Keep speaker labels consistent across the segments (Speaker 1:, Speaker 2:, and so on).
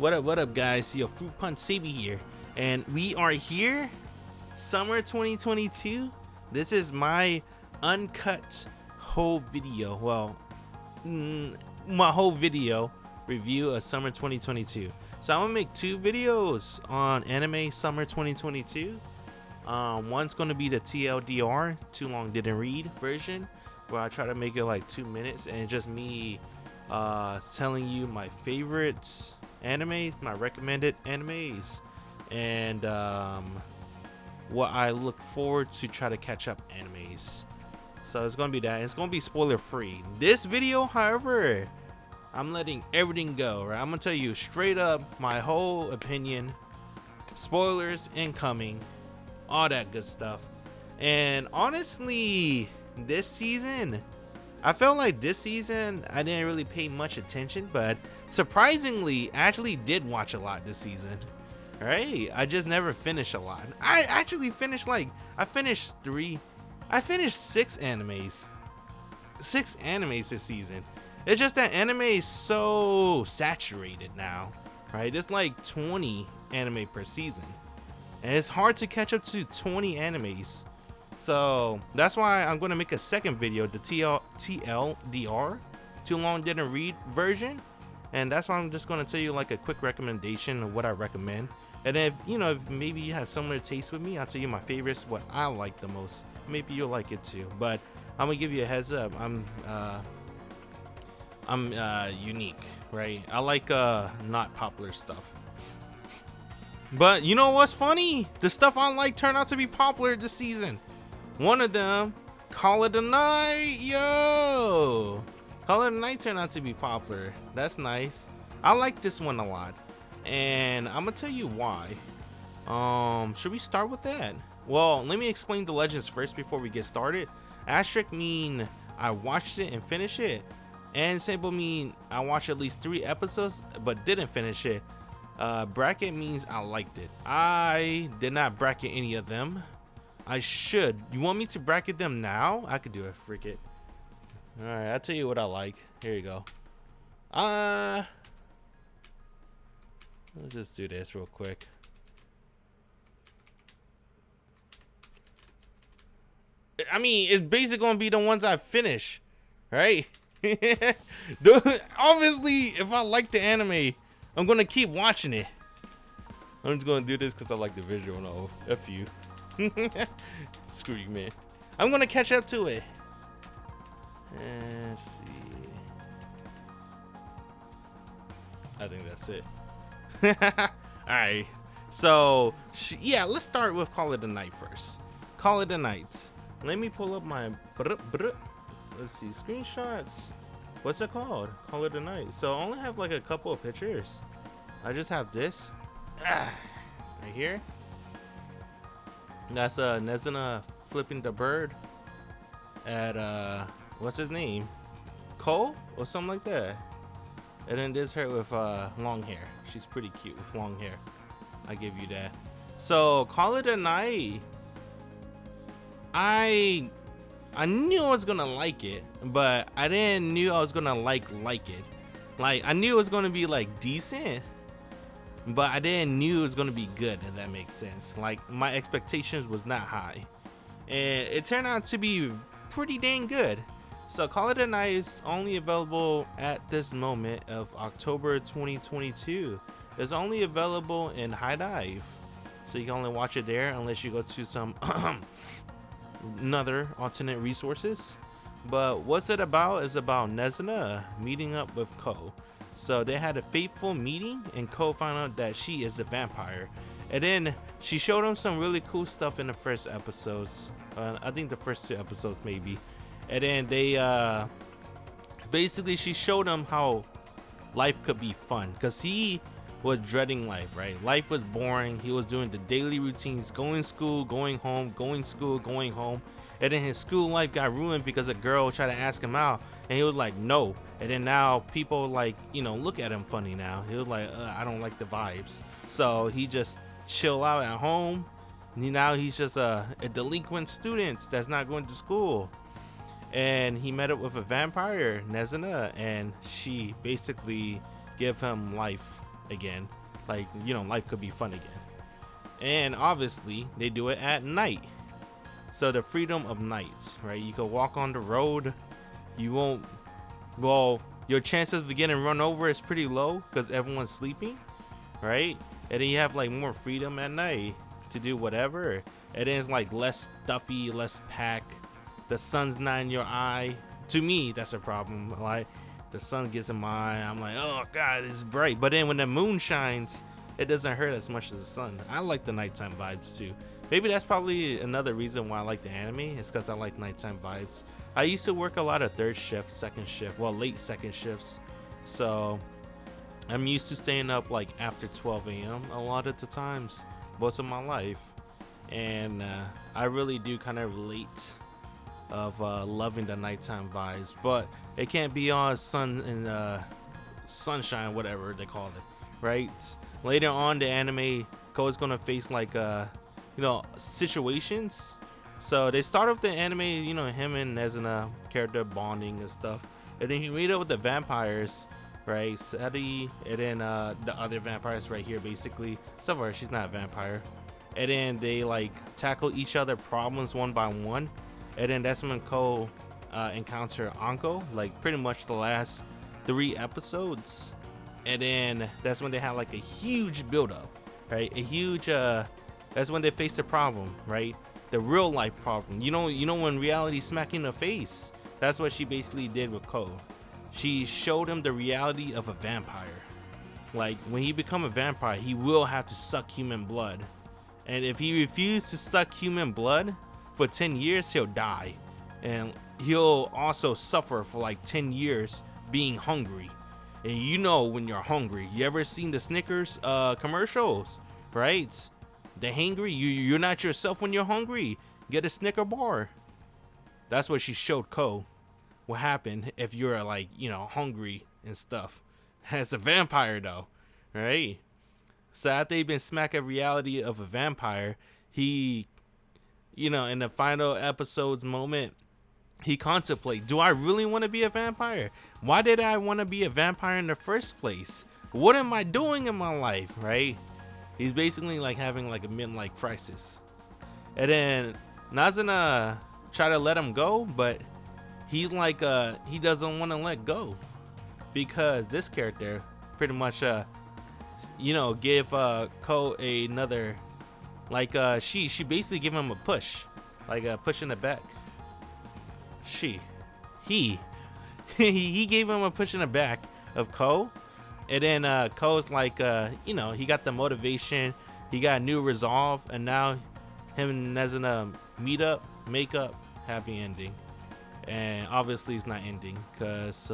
Speaker 1: What up, guys? Yo, Fruit Punch Sabi here, and we are here, summer 2022. This is my uncut whole video. Well, my whole video review of summer 2022. So I'm gonna make two videos on anime summer 2022. One's gonna be the TLDR, Too Long Didn't Read version, where I try to make it like 2 minutes and just me telling you my favorites animes, my recommended animes, and what I look forward to try to catch up animes. So it's gonna be that. It's gonna be spoiler free. This video, however, I'm letting everything go, right? I'm gonna tell you straight up my whole opinion, spoilers incoming, all that good stuff. And honestly, this season, I felt like this season I didn't really pay much attention, but surprisingly, I actually did watch a lot this season. Right? I just never finished a lot. I actually finished I finished 6 animes. 6 animes this season. It's just that anime is so saturated now, right? There's like 20 anime per season, and it's hard to catch up to 20 animes. So that's why I'm going to make a second video, the TLDR, Too Long Didn't Read version. And that's why I'm just going to tell you like a quick recommendation of what I recommend. And if maybe you have similar taste with me, I'll tell you my favorites, what I like the most. Maybe you'll like it too. But I'm going to give you a heads up. I'm unique, right? I like not popular stuff. But you know what's funny? The stuff I like turned out to be popular this season. One of them, Call It a Night, yo! Call It a Night turned out to be popular. That's nice. I like this one a lot, and I'm gonna tell you why. Should we start with that? Well, let me explain the legends first before we get started. Asterisk mean I watched it and finished it, and symbol mean I watched at least 3 episodes but didn't finish it. Bracket means I liked it. I did not bracket any of them. I should. You want me to bracket them now? I could do it. Freak it. Alright, I'll tell you what I like. Here you go. Let's just do this real quick. I mean, it's basically gonna be the ones I finish, right? Obviously, if I like the anime, I'm gonna keep watching it. I'm just gonna do this because I like the visual. No, F you. Screw you, man. I'm gonna catch up to it. Let's see. I think that's it. Alright. So, yeah, let's start with Call It a Night first. Call It a Night. Let me pull up my... Let's see. Screenshots. What's it called? Call It a Night. So, I only have like a couple of pictures. I just have this. Right here. That's Nezuna flipping the bird at what's his name, Cole or something like that. And then there's her with long hair. She's pretty cute with long hair. I give you that. So Call It a Night. I knew I was gonna like it, but I didn't knew I was gonna like it. Like I knew it was gonna be like decent, but I didn't knew it was gonna be good, if that makes sense. Like my expectations was not high, and it turned out to be pretty dang good. So Call It a Night is only available at this moment of October 2022. It's only available in High Dive, so you can only watch it there unless you go to some another alternate resources. But what's it about is about Nezuna meeting up with Ko. So they had a fateful meeting, and Ko found out that she is a vampire. And then she showed him some really cool stuff in the first episodes. I think the first 2 episodes maybe. And then they basically she showed him how life could be fun, because he was dreading life, right? Life was boring. He was doing the daily routines, going school, going home, going school, going home. And then his school life got ruined because a girl tried to ask him out, and he was like, no. And then now people like, look at him funny now. He was like, I don't like the vibes. So he just chill out at home. Now he's just a delinquent student that's not going to school. And he met up with a vampire, Nezuna, and she basically gave him life again. Like, you know, life could be fun again. And obviously they do it at night. So the freedom of nights, right? You can walk on the road. You won't, well, your chances of getting run over is pretty low because everyone's sleeping, right? And then you have like more freedom at night to do whatever. And then it's like less stuffy, less packed. The sun's not in your eye. To me, that's a problem. Like, the sun gets in my eye, I'm like, oh god, it's bright. But then when the moon shines, it doesn't hurt as much as the sun. I like the nighttime vibes too. Maybe that's probably another reason why I like the anime. It's because I like nighttime vibes. I used to work a lot of third shift, second shift, well, late second shifts. So I'm used to staying up like after 12 a.m. a lot of the times, most of my life. And I really do kind of relate of loving the nighttime vibes, but it can't be all sun and sunshine, whatever they call it, right? Later on, the anime Ko's gonna face like you know, situations. So they start off the anime, you know, him and Nezuna character bonding and stuff, and then he meet up with the vampires, right? Seti, and then the other vampires right here, basically. Somewhere she's not a vampire, and then they like tackle each other problems one by one. And then that's when Ko encounter Anko, like pretty much the last 3 episodes. And then that's when they had like a huge build-up, right? A huge that's when they face the problem, right? The real life problem. You know when reality smack you in the face. That's what she basically did with Ko. She showed him the reality of a vampire. Like, when he become a vampire, he will have to suck human blood. And if he refuses to suck human blood for 10 years, he'll die. And he'll also suffer for like 10 years being hungry. And you know when you're hungry, you ever seen the Snickers commercials, right? The hangry, you're not yourself when you're hungry. Get a Snicker bar. That's what she showed Ko. What happened if you're like, you know, hungry and stuff. As a vampire though, right? So after he's been smacked at reality of a vampire, he, you know, in the final episode's moment, he contemplates, do I really want to be a vampire? Why did I want to be a vampire in the first place? What am I doing in my life, right? He's basically like having like a midlife crisis. And then Nazuna try to let him go, but he's like he doesn't want to let go because this character pretty much you know, give Ko another, like she basically give him a push, like a push in the back. He gave him a push in the back of Ko. And then Ko's like, you know, he got the motivation, he got new resolve, and now him and Nezuna meet up, make up, happy ending. And obviously it's not ending because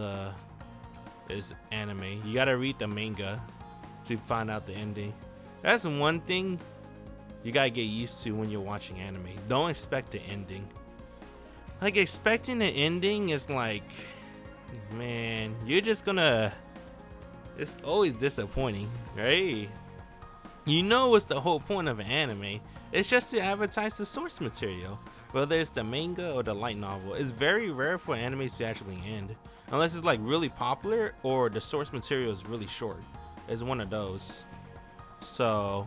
Speaker 1: it's anime. You gotta read the manga to find out the ending. That's one thing you gotta get used to when you're watching anime. Don't expect the ending. Like, expecting the ending is like, man, you're just gonna, it's always disappointing, right? You know what's the whole point of an anime. It's just to advertise the source material, whether it's the manga or the light novel. It's very rare for animes to actually end, unless it's like really popular or the source material is really short. It's one of those. So,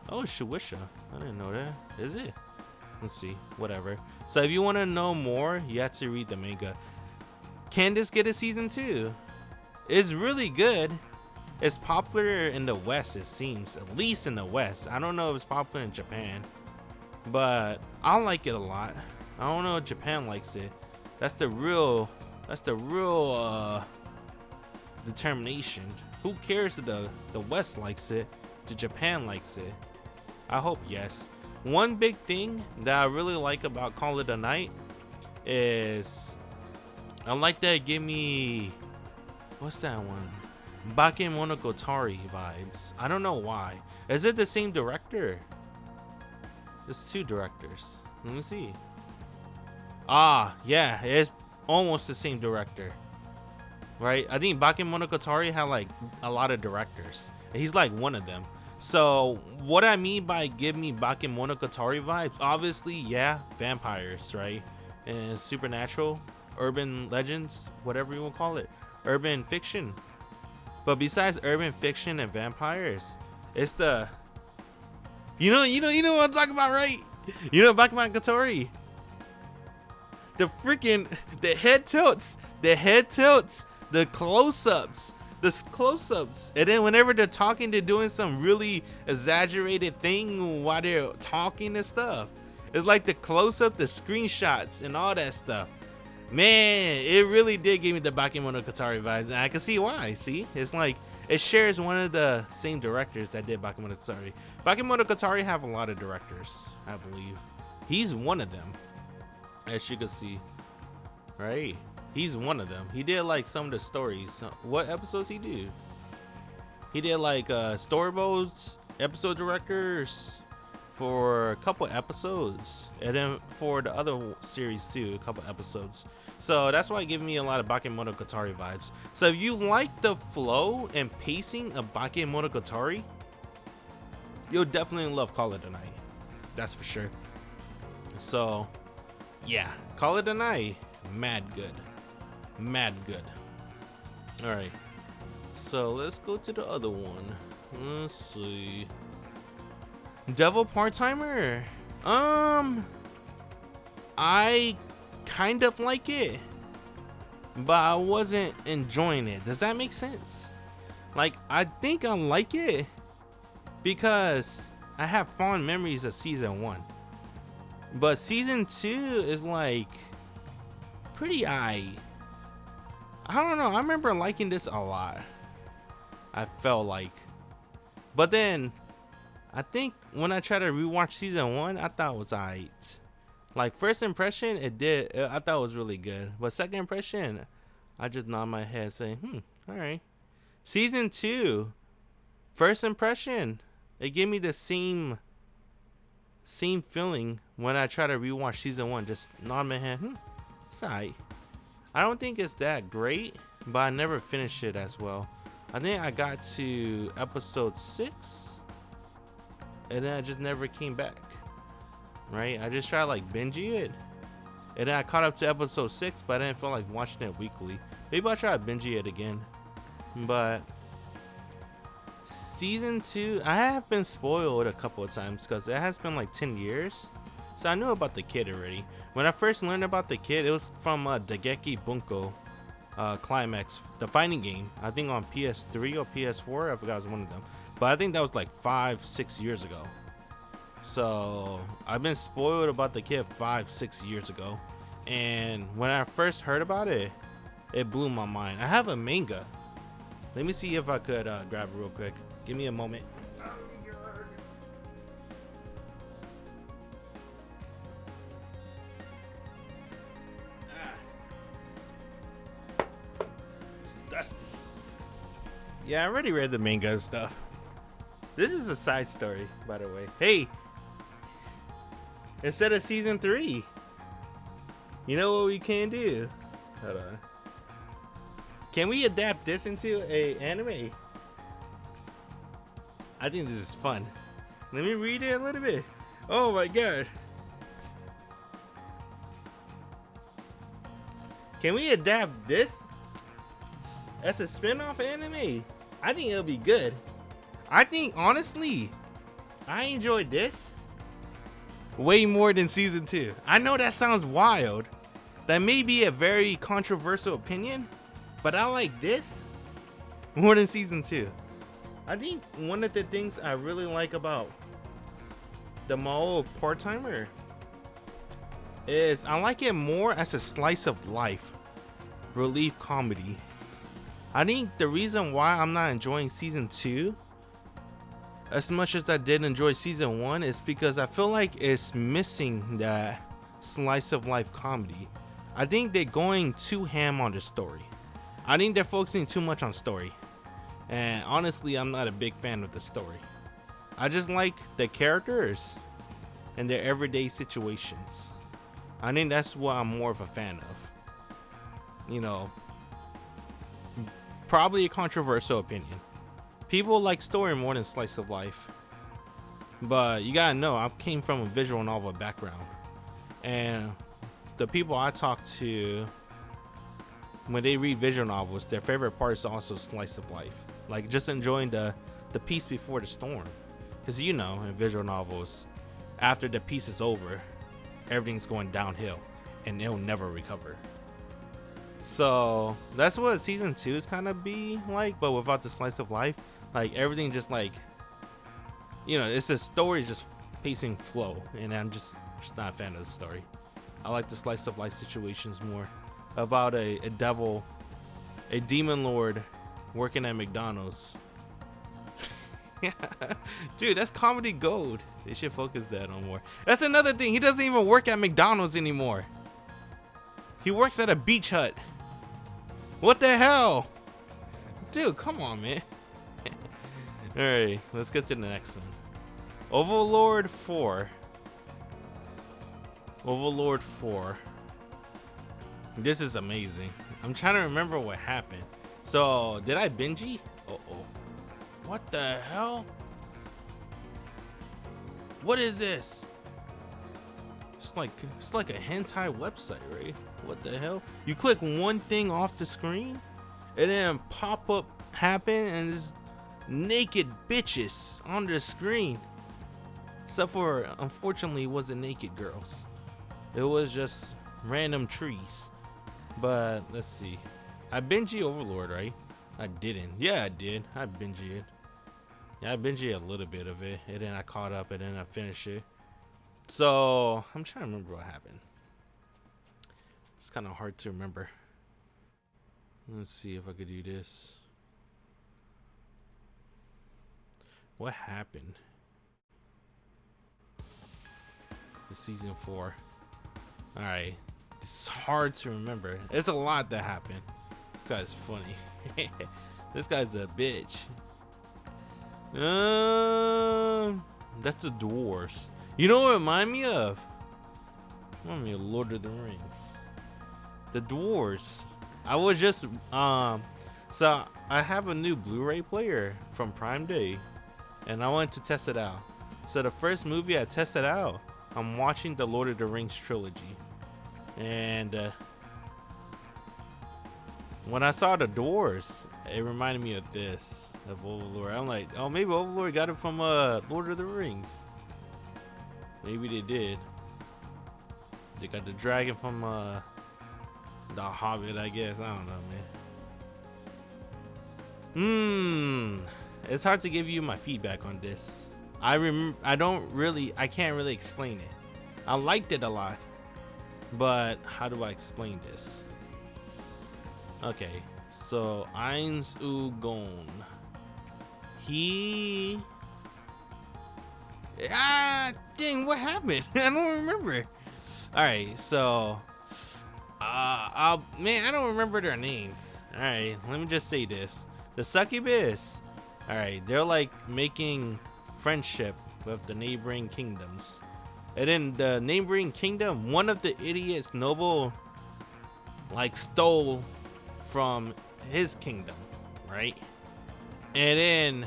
Speaker 1: oh, Shueisha, I didn't know that. Is it? Let's see, whatever. So if you want to know more, you have to read the manga. Can this get a season 2? It's really good. It's popular in the West, it seems, at least in the West. I don't know if it's popular in Japan, but I like it a lot. I don't know if Japan likes it. That's the real determination. Who cares if the West likes it, the Japan likes it? I hope yes. One big thing that I really like about Call It a Night is I like that it give me, what's that one? Bakemonogatari vibes. I don't know why. Is it the same director? There's 2 directors. Let me see. Ah, yeah, it's almost the same director. Right? I think Bakemonogatari had like a lot of directors. And he's like one of them. So what I mean by give me Bakemonogatari vibes, obviously, yeah, vampires, right? And supernatural, urban legends, whatever you want to call it, urban fiction. But besides urban fiction and vampires, it's the you know what I'm talking about, right? You know Bakemonogatari. The freaking the head tilts, the close-ups, and then whenever they're talking, they're doing some really exaggerated thing while they're talking and stuff. It's like the close-up, the screenshots, and all that stuff. Man, it really did give me the Bakemonogatari vibes, and I can see why. See, it's like it shares one of the same directors that did Bakemonogatari. Bakemonogatari have a lot of directors, I believe. He's one of them, as you can see, right? He's one of them. He did like some of the stories. What episodes he do? He did like storyboards, episode directors for a couple episodes, and then for the other series too, a couple episodes. So that's why it gave me a lot of Bakemonogatari vibes. So if you like the flow and pacing of Bakemonogatari, you'll definitely love Call It a Night. That's for sure. So yeah, Call It a Night, mad good. All right, so let's go to the other one. Let's see. Devil Part-Timer. I kind of like it, but I wasn't enjoying it. Does that make sense? Like, I think I like it because I have fond memories of season 1, but season 2 is like pretty I don't know. I remember liking this a lot, I felt like, but then I think when I tried to rewatch season 1, I thought it was alright. Like, first impression, I thought it was really good. But second impression, I just nod my head saying, alright. Season 2, first impression, it gave me the same feeling when I try to rewatch season 1. Just nod my head, it's alright. I don't think it's that great, but I never finished it as well. I think I got to episode 6, and then I just never came back. Right? I just tried like binging it, and then I caught up to episode 6, but I didn't feel like watching it weekly. Maybe I'll try binging it again. But season 2, I have been spoiled a couple of times because it has been like 10 years. So I knew about the kid already. When I first learned about the kid, it was from Dengeki Bunko Climax, the fighting game. I think on PS3 or PS4. I forgot, it was one of them. But I think that was like 5-6 years ago. So I've been spoiled about the kid 5-6 years ago. And when I first heard about it, it blew my mind. I have a manga. Let me see if I could grab it real quick. Give me a moment. Dusty. Yeah, I already read the manga and stuff. This is a side story, by the way. Hey, instead of season 3, you know what we can do? Hold on. Can we adapt this into a anime? I think this is fun. Let me read it a little bit. Oh my god. Can we adapt this as a spin-off anime? I think it'll be good. I think, honestly, I enjoyed this way more than season 2. I know that sounds wild. That may be a very controversial opinion, but I like this more than season 2. I think one of the things I really like about the Mao Part-Timer is I like it more as a slice of life relief comedy. I think the reason why I'm not enjoying season 2 as much as I did enjoy season 1 is because I feel like it's missing that slice of life comedy. I think they're going too ham on the story. I think they're focusing too much on story. And honestly, I'm not a big fan of the story. I just like the characters and their everyday situations. I think that's what I'm more of a fan of. You know, probably a controversial opinion. People like story more than slice of life. But you gotta know, I came from a visual novel background. And the people I talk to, when they read visual novels, their favorite part is also slice of life. like just enjoying the peace before the storm. Because you know, in visual novels, after the peace is over, everything's going downhill and it'll never recover. So that's what season 2 is kind of be like, but without the slice of life. Like everything just like, you know, it's the story just pacing flow, and I'm just not a fan of the story. I like the slice of life situations more, about a demon lord working at McDonald's. Yeah, dude, that's comedy gold. They should focus that on more. That's another thing. He doesn't even work at McDonald's anymore. He works at a beach hut. What the hell? Dude, come on, man. Alright, let's get to the next one. Overlord 4. Overlord 4. This is amazing. I'm trying to remember what happened. So, did I binge? Uh-oh. What the hell? What is this? It's like a hentai website, right? What the hell? You click one thing off the screen, and then pop-up happen, and there's naked bitches on the screen. Except for, unfortunately, it wasn't naked girls. It was just random trees. But let's see. I binged Overlord, right? I didn't. Yeah, I did. I binged it. Yeah, I binged a little bit of it, and then I caught up, and then I finished it. So I'm trying to remember what happened. It's kind of hard to remember. Let's see if I could do this. What happened? The season 4. All right, it's hard to remember. There's a lot that happened. This guy's funny. This guy's a bitch. That's the dwarves. You know what it remind me of? Remind me of Lord of the Rings. The dwarves. I was just so I have a new Blu-ray player from Prime Day, and I wanted to test it out. So the first movie I tested out, I'm watching the Lord of the Rings trilogy, and when I saw the dwarves, it reminded me of this, of Overlord. I'm like, oh, maybe Overlord got it from Lord of the Rings. Maybe they did. They got the dragon from the Hobbit, I guess. I don't know, man. It's hard to give you my feedback on this. I can't really explain it. I liked it a lot, but how do I explain this? Okay, so Eins Ugon. Dang, what happened? I don't remember. Alright, so man, I don't remember their names. Alright, let me just say this. The succubus, alright, they're like making friendship with the neighboring kingdoms. And then the neighboring kingdom, one of the idiots noble like stole from his kingdom, right? And then,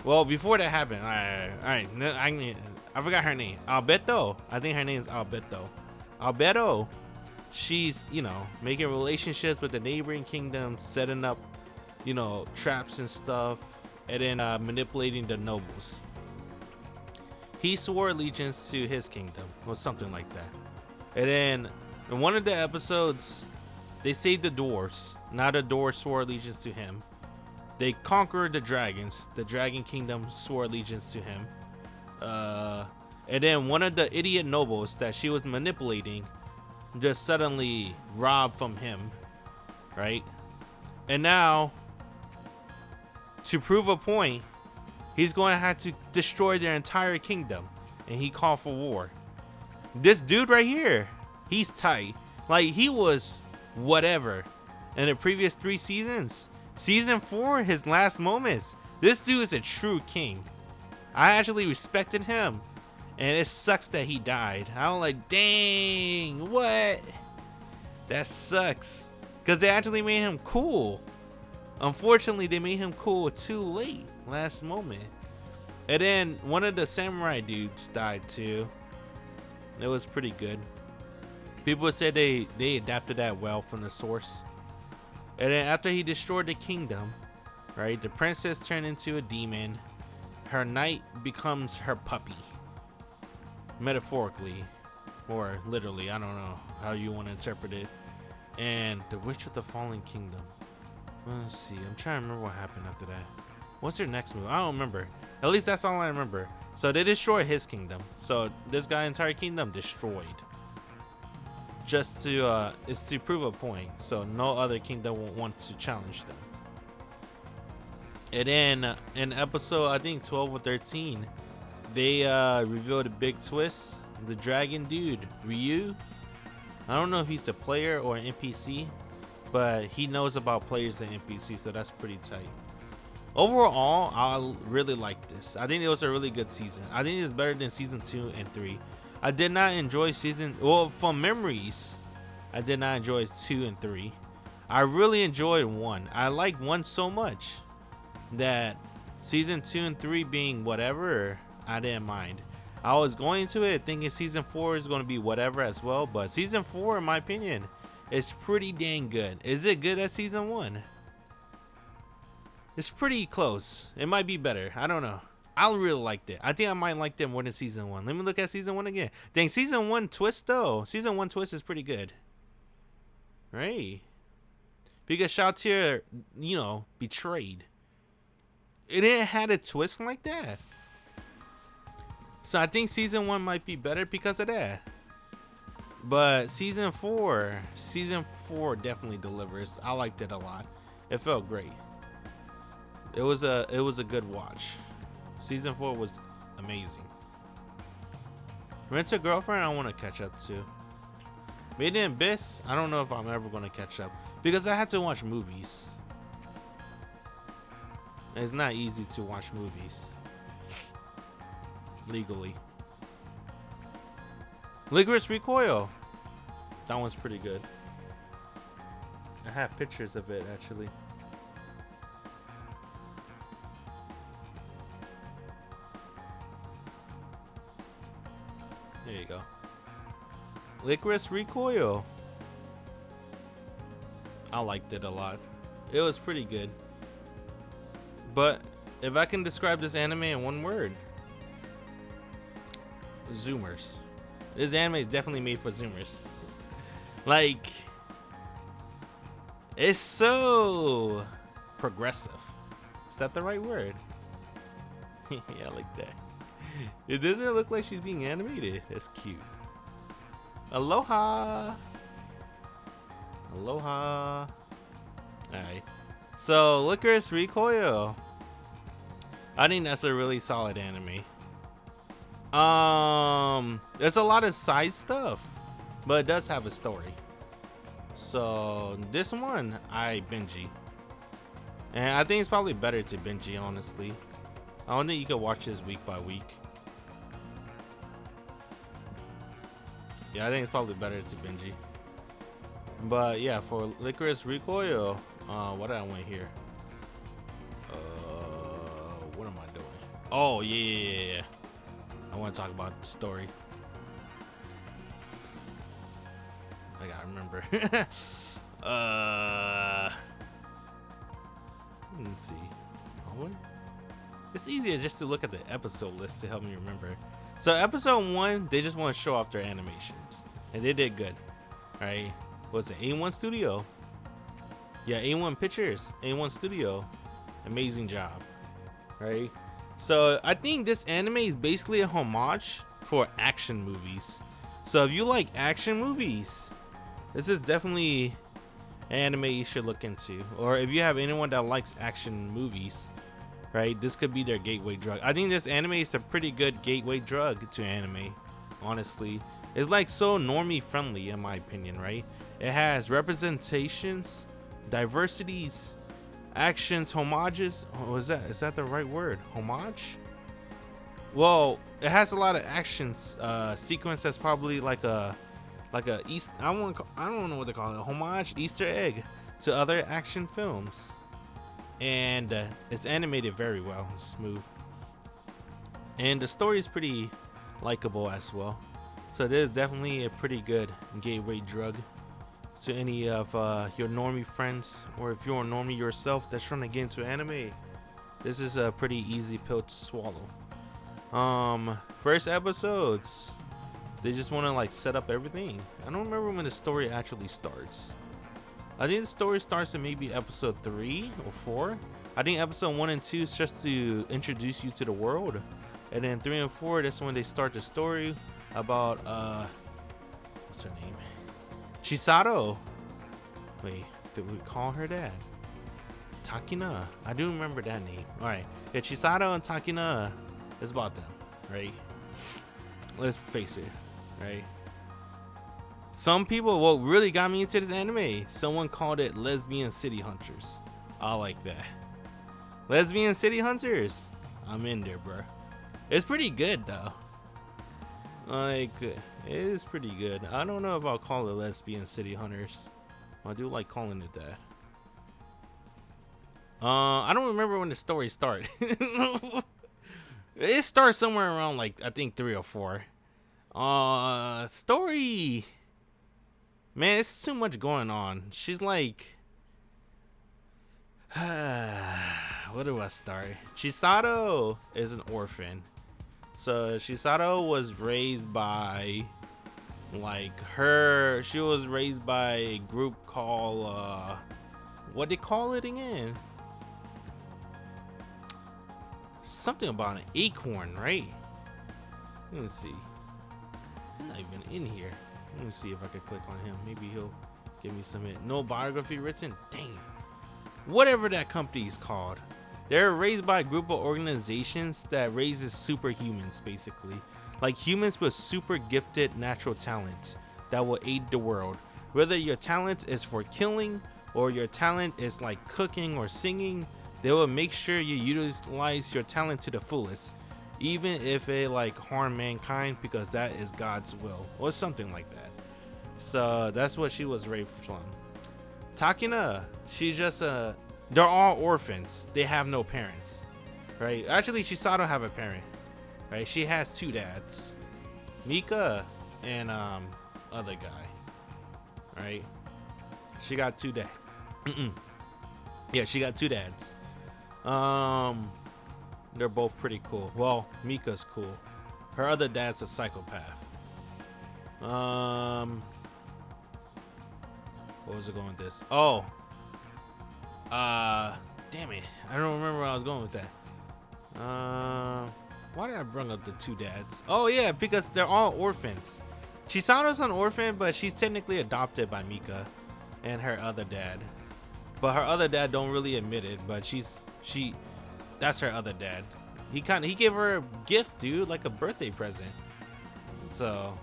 Speaker 1: well, before that happened, I forgot her name. Alberto. I think her name is Alberto. Alberto. She's, you know, making relationships with the neighboring kingdoms, setting up, you know, traps and stuff, and then manipulating the nobles. He swore allegiance to his kingdom, or something like that. And then in one of the episodes, they saved the dwarves. Now the dwarves swore allegiance to him. They conquered the dragons. The dragon kingdom swore allegiance to him. And then one of the idiot nobles that she was manipulating just suddenly robbed from him, right? And now, to prove a point, he's going to have to destroy their entire kingdom, and he called for war. This dude right here, he's tight. Like, he was whatever in the previous 3 seasons. Season 4, his last moments, this dude is a true king. I actually respected him, and it sucks that he died. I was like, dang, what? That sucks, because they actually made him cool. Unfortunately, they made him cool too late, last moment. And then one of the samurai dudes died too. It was pretty good. People said they adapted that well from the source. And then after he destroyed the kingdom, right? The princess turned into a demon. Her knight becomes her puppy, metaphorically or literally. I don't know how you want to interpret it. And the Witch of the Fallen Kingdom. Let's see. I'm trying to remember what happened after that. What's their next move? I don't remember. At least that's all I remember. So they destroy his kingdom. So this guy's entire kingdom destroyed. Just to it's to prove a point. So no other kingdom won't want to challenge them. And then in episode I think 12 or 13, they revealed a big twist. The dragon dude, Ryu. I don't know if he's the player or an NPC, but he knows about players and NPC, so that's pretty tight. Overall, I really like this. I think it was a really good season. I think it's better than season 2 and 3. I did not enjoy from memories, I did not enjoy 2 and 3. I really enjoyed 1. I liked 1 so much that season 2 and 3 being whatever, I didn't mind. I was going into it thinking season 4 is going to be whatever as well, but season 4, in my opinion, is pretty dang good. Is it good as season 1? It's pretty close. It might be better. I don't know. I really liked it. I think I might like it more than season 1. Let me look at season 1 again. Dang, season 1 twist though. Season 1 twist is pretty good. Right? Because Shoutier, you know, betrayed. It didn't had a twist like that. So I think season 1 might be better because of that. But season 4 definitely delivers. I liked it a lot. It felt great. It was a good watch. Season 4 was amazing. Rent a Girlfriend, I want to catch up to. Made in Abyss, I don't know if I'm ever going to catch up because I had to watch movies. It's not easy to watch movies legally. Lycoris Recoil, that one's pretty good. I have pictures of it actually. There you go. Lycoris Recoil. I liked it a lot. It was pretty good. But if I can describe this anime in one word, Zoomers. This anime is definitely made for Zoomers. Like, it's so progressive. Is that the right word? Yeah, I like that. It doesn't look like she's being animated. That's cute. Aloha. Aloha. Alright. So, Lycoris Recoil. I think that's a really solid anime. There's a lot of side stuff, but it does have a story. So, this one, I binge. And I think it's probably better to binge, honestly. I don't think you can watch this week by week. Yeah, I think it's probably better to binge. But yeah, for Lycoris Recoil, what did I want here? What am I doing? Oh yeah. I want to talk about the story. I gotta remember. Let's see. Oh, it's easier just to look at the episode list to help me remember. So episode 1, they just want to show off their animations, and they did good. All right, what's it? A1 Studio. Yeah, A1 Pictures, A1 Studio. Amazing job. Right. So I think this anime is basically a homage for action movies. So if you like action movies, this is definitely an anime you should look into. Or if you have anyone that likes action movies, right, this could be their gateway drug. I think this anime is a pretty good gateway drug to anime, honestly. It's like so normie friendly in my opinion, right? It has representations, diversities, actions, homages. Oh, is that the right word? Homage? Well, it has a lot of actions sequence that's probably like a East. I don't know what they call it. A homage, Easter egg to other action films, and it's animated very well, it's smooth, and the story is pretty likable as well. So this is definitely a pretty good gateway drug to any of your normie friends, or if you're a normie yourself that's trying to get into anime, this is a pretty easy pill to swallow. First episodes, they just want to like set up everything. I don't remember when the story actually starts. I think the story starts in maybe episode 3 or 4. I think episode 1 and 2 is just to introduce you to the world, and then 3 and 4, that's when they start the story about what's her name? Chisato. Wait, did we call her that? Takina. I do remember that name. All right, yeah, Chisato and Takina. It's about them, right? Let's face it, right? Some people, what really got me into this anime, someone called it lesbian city hunters. I like that. Lesbian city hunters. I'm in there, bro. It's pretty good though. Like, it is pretty good. I don't know if I'll call it lesbian city hunters. I do like calling it that. I don't remember when the story started. It starts somewhere around like I think 3 or 4. Story. Man, it's too much going on. She's like, what do I start? Chisato is an orphan. So Chisato was raised by she was raised by a group called what they call it again? Something about an acorn, right? Let me see. He's not even in here. Let me see if I can click on him. Maybe he'll give me some hint. No biography written? Dang. Whatever that company is called. They're raised by a group of organizations that raises superhumans, basically. Like humans with super gifted natural talent that will aid the world. Whether your talent is for killing or your talent is like cooking or singing, they will make sure you utilize your talent to the fullest, even if it like harm mankind, because that is God's will or something like that. So that's what she was raised from. Takina, she's just they're all orphans. They have no parents, right? Actually, Chisato have a parent, right? She has 2 dads, Mika and other guy, right? She got 2 dads. Yeah, she got 2 dads. They're both pretty cool. Well, Mika's cool. Her other dad's a psychopath. What was it going with this? Oh. Damn it. I don't remember where I was going with that. Why did I bring up the 2 dads? Oh yeah, because they're all orphans. Chisato's an orphan, but she's technically adopted by Mika and her other dad. But her other dad don't really admit it, but that's her other dad. He gave her a gift, dude, like a birthday present. So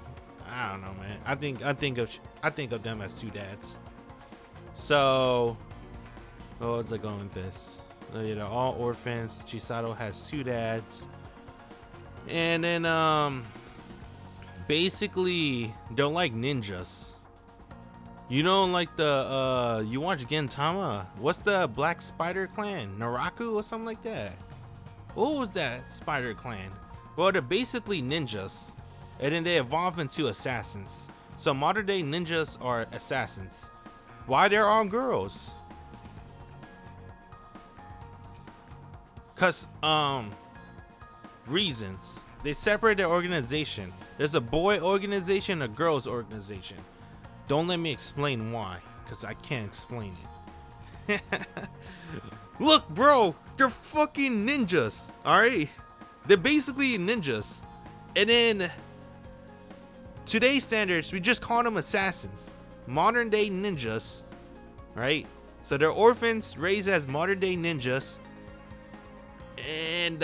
Speaker 1: I don't know, man. I think of them as 2 dads. So what was I going with this? They're all orphans. Chisato has 2 dads, and then basically they're like ninjas. You know, like the you watch Gintama. What's the Black Spider Clan? Naraku or something like that. What was that spider clan? Well, they're basically ninjas, and then they evolve into assassins. So modern day ninjas are assassins. Why they're all girls? Cause reasons. They separate their organization. There's a boy organization, a girls organization. Don't let me explain why, cause I can't explain it. Look, bro, they're fucking ninjas. All right, they're basically ninjas, and then today's standards, we just call them assassins. Modern day ninjas, right? So they're orphans raised as modern day ninjas, and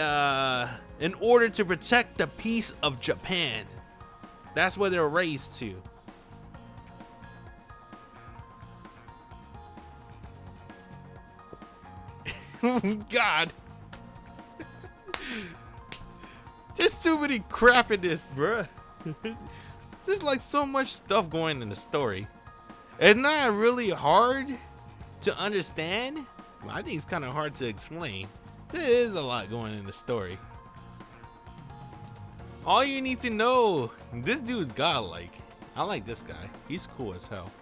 Speaker 1: in order to protect the peace of Japan, that's what they're raised to. God, there's too many crap in this, bruh. There's like so much stuff going in the story. It's not really hard to understand. I think it's kind of hard to explain. There is a lot going in the story. All you need to know, this dude's godlike. I like this guy. He's cool as hell.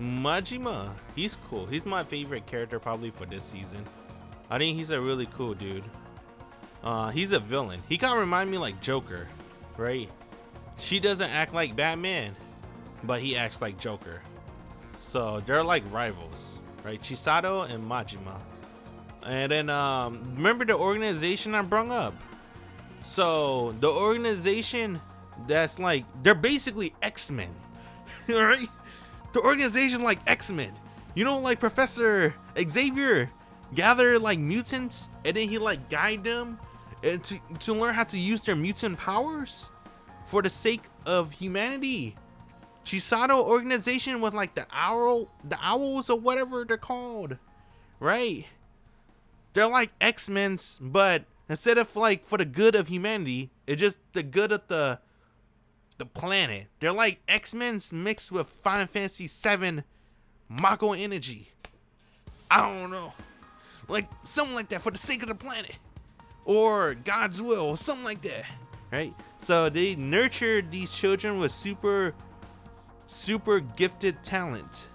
Speaker 1: Majima, he's cool. He's my favorite character probably for this season. I think he's a really cool dude. He's a villain. He kind of remind me like Joker, right? She doesn't act like Batman, but he acts like Joker. So they're like rivals, right? Chisato and Majima. And then remember the organization I brought up? So the organization that's like, they're basically X-Men, right? The organization like X-Men. You know, like Professor Xavier gather like mutants and then he like guide them and to learn how to use their mutant powers for the sake of humanity. Chisato organization with like the owls or whatever they're called, right? They're like X-Men's, but instead of like for the good of humanity, it's just the good of the planet. They're like X-Men's mixed with Final Fantasy VII Mako energy. I don't know, like something like that for the sake of the planet, or God's will, something like that, right? So they nurture these children with super gifted talent,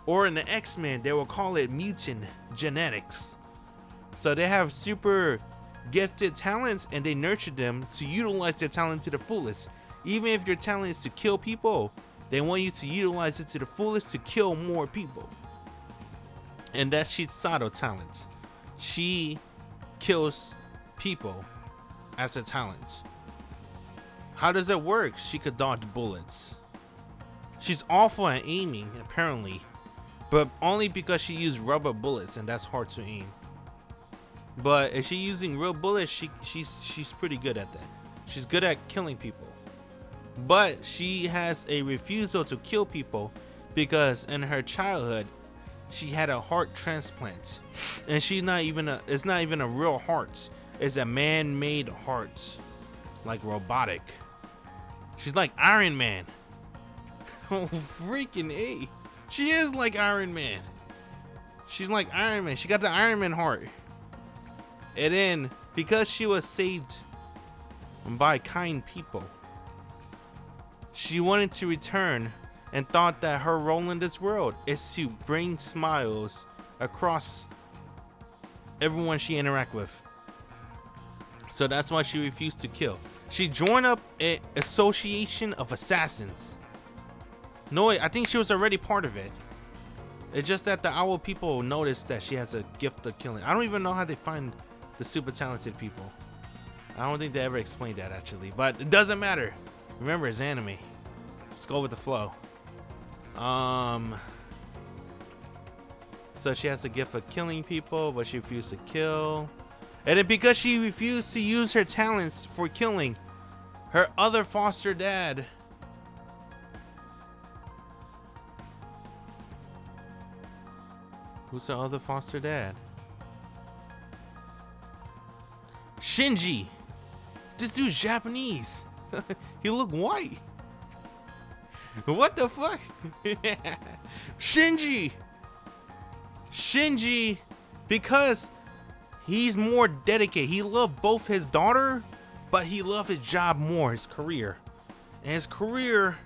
Speaker 1: or in the X-Men they will call it mutant genetics. So they have super gifted talents and they nurture them to utilize their talent to the fullest. Even if your talent is to kill people, they want you to utilize it to the fullest to kill more people. And that's Chisato talent. She kills people as a talent. How does it work? She could dodge bullets. She's awful at aiming, apparently, but only because she used rubber bullets and that's hard to aim. But if she's using real bullets, she's pretty good at that. She's good at killing people. But she has a refusal to kill people because in her childhood she had a heart transplant, and it's not even a real heart. It's a man-made heart, like robotic. She's like Iron Man. Oh, freaking A. She is like Iron Man. She's like Iron Man. She got the Iron Man heart. And then, because she was saved by kind people, she wanted to return and thought that her role in this world is to bring smiles across everyone she interacts with. So that's why she refused to kill. She joined up an association of assassins. No, wait, I think she was already part of it. It's just that the owl people noticed that she has a gift of killing. I don't even know how they find the super talented people. I don't think they ever explained that actually, but it doesn't matter. Remember, it's anime. Let's go with the flow. So she has a gift of killing people, but she refused to kill. And then because she refused to use her talents for killing, her other foster dad Who's the other foster dad? Shinji. This dude's Japanese. He look white. What the fuck? Shinji, because he's more dedicated. He loved both his daughter, but he loved his job more, his career. And his career,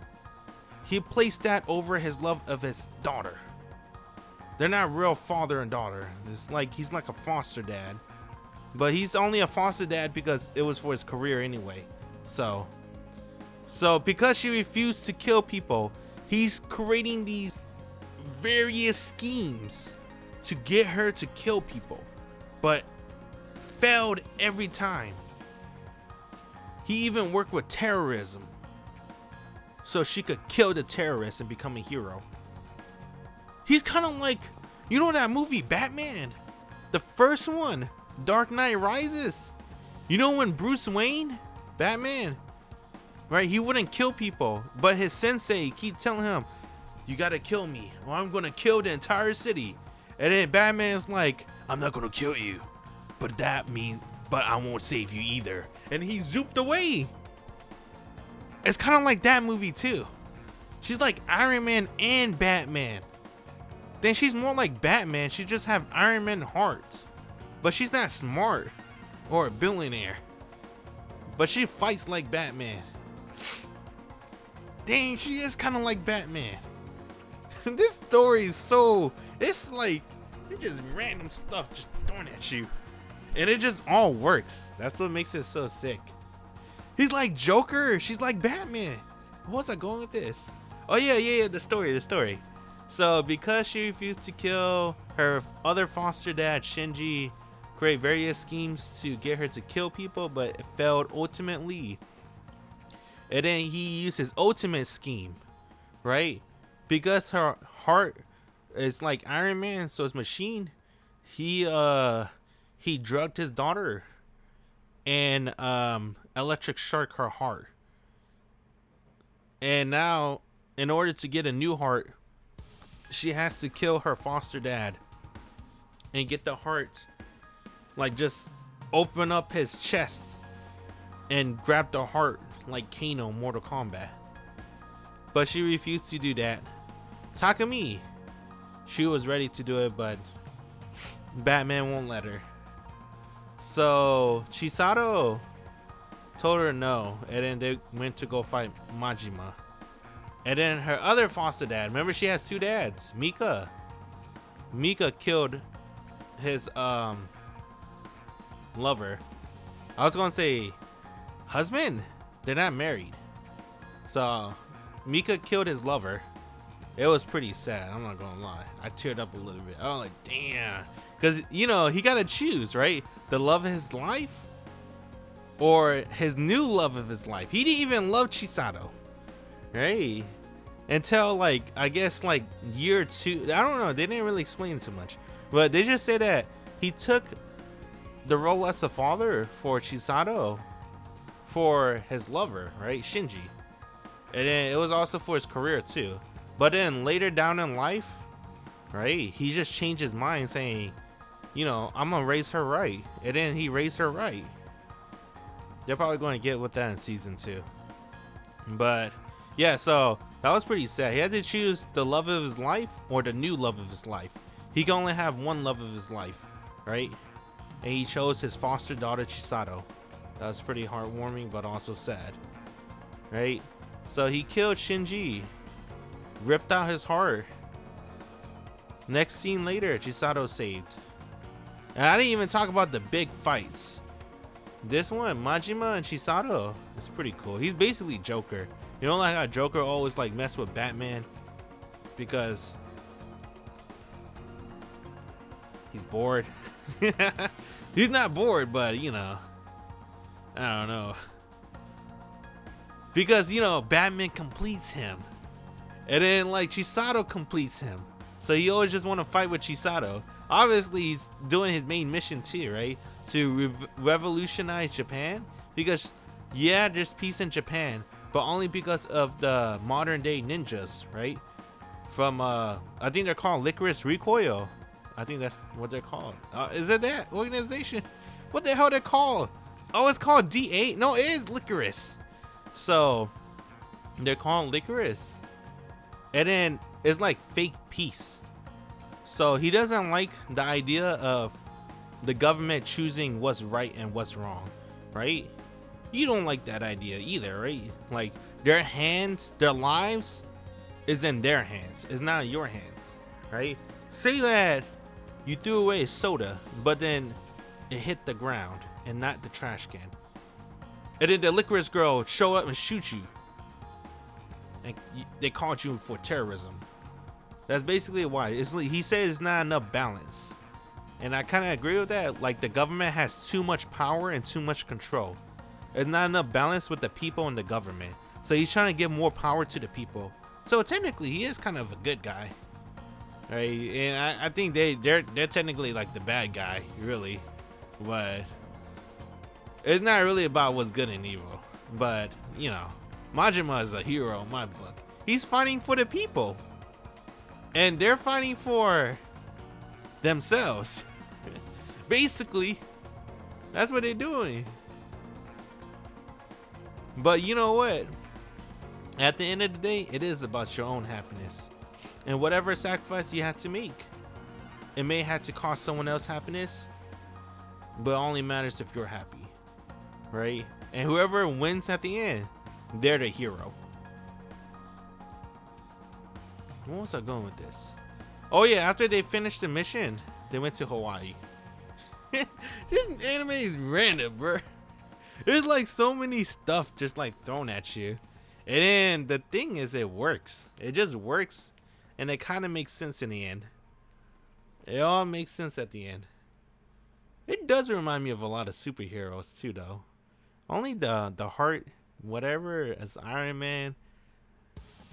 Speaker 1: he placed that over his love of his daughter. They're not real father and daughter. It's like he's like a foster dad, but he's only a foster dad because it was for his career anyway. So because she refused to kill people, he's creating these various schemes to get her to kill people, but failed every time. He even worked with terrorism so she could kill the terrorists and become a hero. He's kind of like, you know that movie Batman? The first one, Dark Knight Rises. You know when Bruce Wayne, Batman, right? He wouldn't kill people, but his sensei keep telling him, you gotta kill me or I'm gonna kill the entire city. And then Batman's like, I'm not gonna kill you, but I won't save you either. And he zooped away. It's kind of like that movie too. She's like Iron Man and Batman. Then she's more like Batman. She just have Iron Man heart, but she's not smart or a billionaire, but she fights like Batman. Dang, she is kind of like Batman. This story is so, it's like, it's just random stuff just thrown at you. And it just all works. That's what makes it so sick. He's like Joker. She's like Batman. What was I going with this? Oh yeah, the story. So because she refused to kill her other foster dad, Shinji, create various schemes to get her to kill people, but it failed ultimately. And then he used his ultimate scheme, right? Because her heart is like Iron Man, so it's machine. He drugged his daughter and electric shock her heart. And now, in order to get a new heart, she has to kill her foster dad and get the heart, like just open up his chest and grab the heart like Kano Mortal Kombat. But she refused to do that. Takumi, she was ready to do it, but Batman won't let her. So Chisato told her no, and then they went to go fight Majima. And then her other foster dad, remember she has two dads, Mika killed his lover. I was gonna say husband, they're not married. So Mika killed his lover. It was pretty sad, I'm not gonna lie. I teared up a little bit. I was like, damn. Because, you know, he got to choose, right? The love of his life or his new love of his life. He didn't even love Chisato, right? Until, like, I guess, like, year 2. I don't know. They didn't really explain too much. But they just say that he took the role as a father for Chisato for his lover, right? Shinji. And then it was also for his career, too. But then later down in life, right, he just changed his mind saying, you know, I'm gonna raise her right. And then he raised her right. They're probably going to get with that in season 2. But yeah, so that was pretty sad. He had to choose the love of his life or the new love of his life. He can only have one love of his life, right? And he chose his foster daughter Chisato. That was pretty heartwarming, but also sad, right? So he killed Shinji, ripped out his heart. Next scene later, Chisato saved. And I didn't even talk about the big fights. This one, Majima and Chisato, is pretty cool. He's basically Joker. You know, like how Joker always like mess with Batman because he's bored. He's not bored, but you know, I don't know. Because, you know, Batman completes him. And then like Chisato completes him. So he always just want to fight with Chisato. Obviously, he's doing his main mission too, right? To revolutionize Japan. Because, yeah, there's peace in Japan, but only because of the modern day ninjas, right? From, I think they're called Lycoris Recoil. I think that's what they're called. Is it that organization? What the hell they're called? Oh, it's called D8? No, it is Lycoris. So, they're called Lycoris. And then it's like fake peace. So he doesn't like the idea of the government choosing what's right and what's wrong, right? You don't like that idea either, right? Like their hands, their lives is in their hands. It's not in your hands, right? Say that you threw away a soda, but then it hit the ground and not the trash can. And then the licorice girl show up and shoot you. And they caught you for terrorism. That's basically why. He says it's not enough balance. And I kind of agree with that. Like the government has too much power and too much control. There's not enough balance with the people and the government. So he's trying to give more power to the people. So technically he is kind of a good guy. Right? And I think they're technically like the bad guy, really. But it's not really about what's good and evil. But, you know, Majima is a hero in my book. He's fighting for the people. And they're fighting for themselves. Basically, that's what they're doing. But you know what? At the end of the day, it is about your own happiness. And whatever sacrifice you have to make, it may have to cost someone else happiness, but it only matters if you're happy, right? And whoever wins at the end, they're the hero. Where was I going with this? Oh yeah, after they finished the mission, they went to Hawaii. This anime is random, bro. There's like so many stuff just like thrown at you. And then the thing is, it works. It just works. And it kind of makes sense in the end. It all makes sense at the end. It does remind me of a lot of superheroes too, though. Only the heart, whatever, as Iron Man.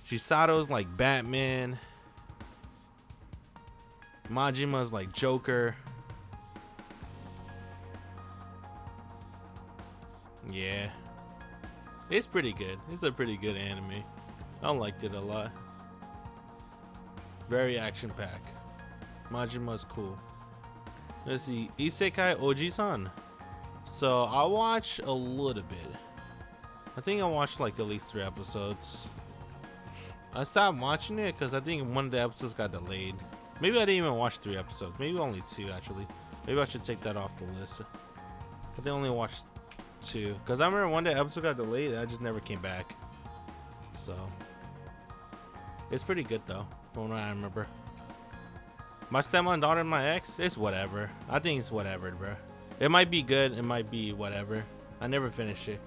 Speaker 1: Chisato's like Batman. Majima's like Joker. Yeah. It's pretty good. It's a pretty good anime. I liked it a lot. Very action-packed. Majima's cool. Let's see. Isekai Oji-san. So I watched a little bit. I think I watched like at least 3 episodes. I stopped watching it because I think one of the episodes got delayed. Maybe I didn't even watch 3 episodes. Maybe only 2 actually. Maybe I should take that off the list. I think I only watched 2 because I remember one day episode got delayed and I just never came back. So it's pretty good though, from what I remember. My stepmom, daughter, and my ex, it's whatever. I think it's whatever, bro. It might be good, it might be whatever. I never finished it.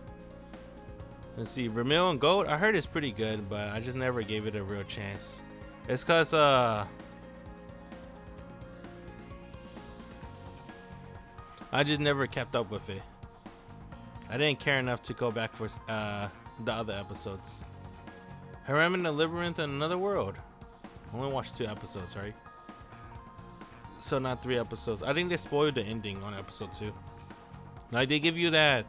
Speaker 1: Let's see, Vermil and Gold, I heard it's pretty good, but I just never gave it a real chance. It's cause I just never kept up with it. I didn't care enough to go back for the other episodes. Harem in the Labyrinth and Another World. I only watched 2 episodes, right? So not 3 episodes. I think they spoiled the ending on episode 2. Like they give you that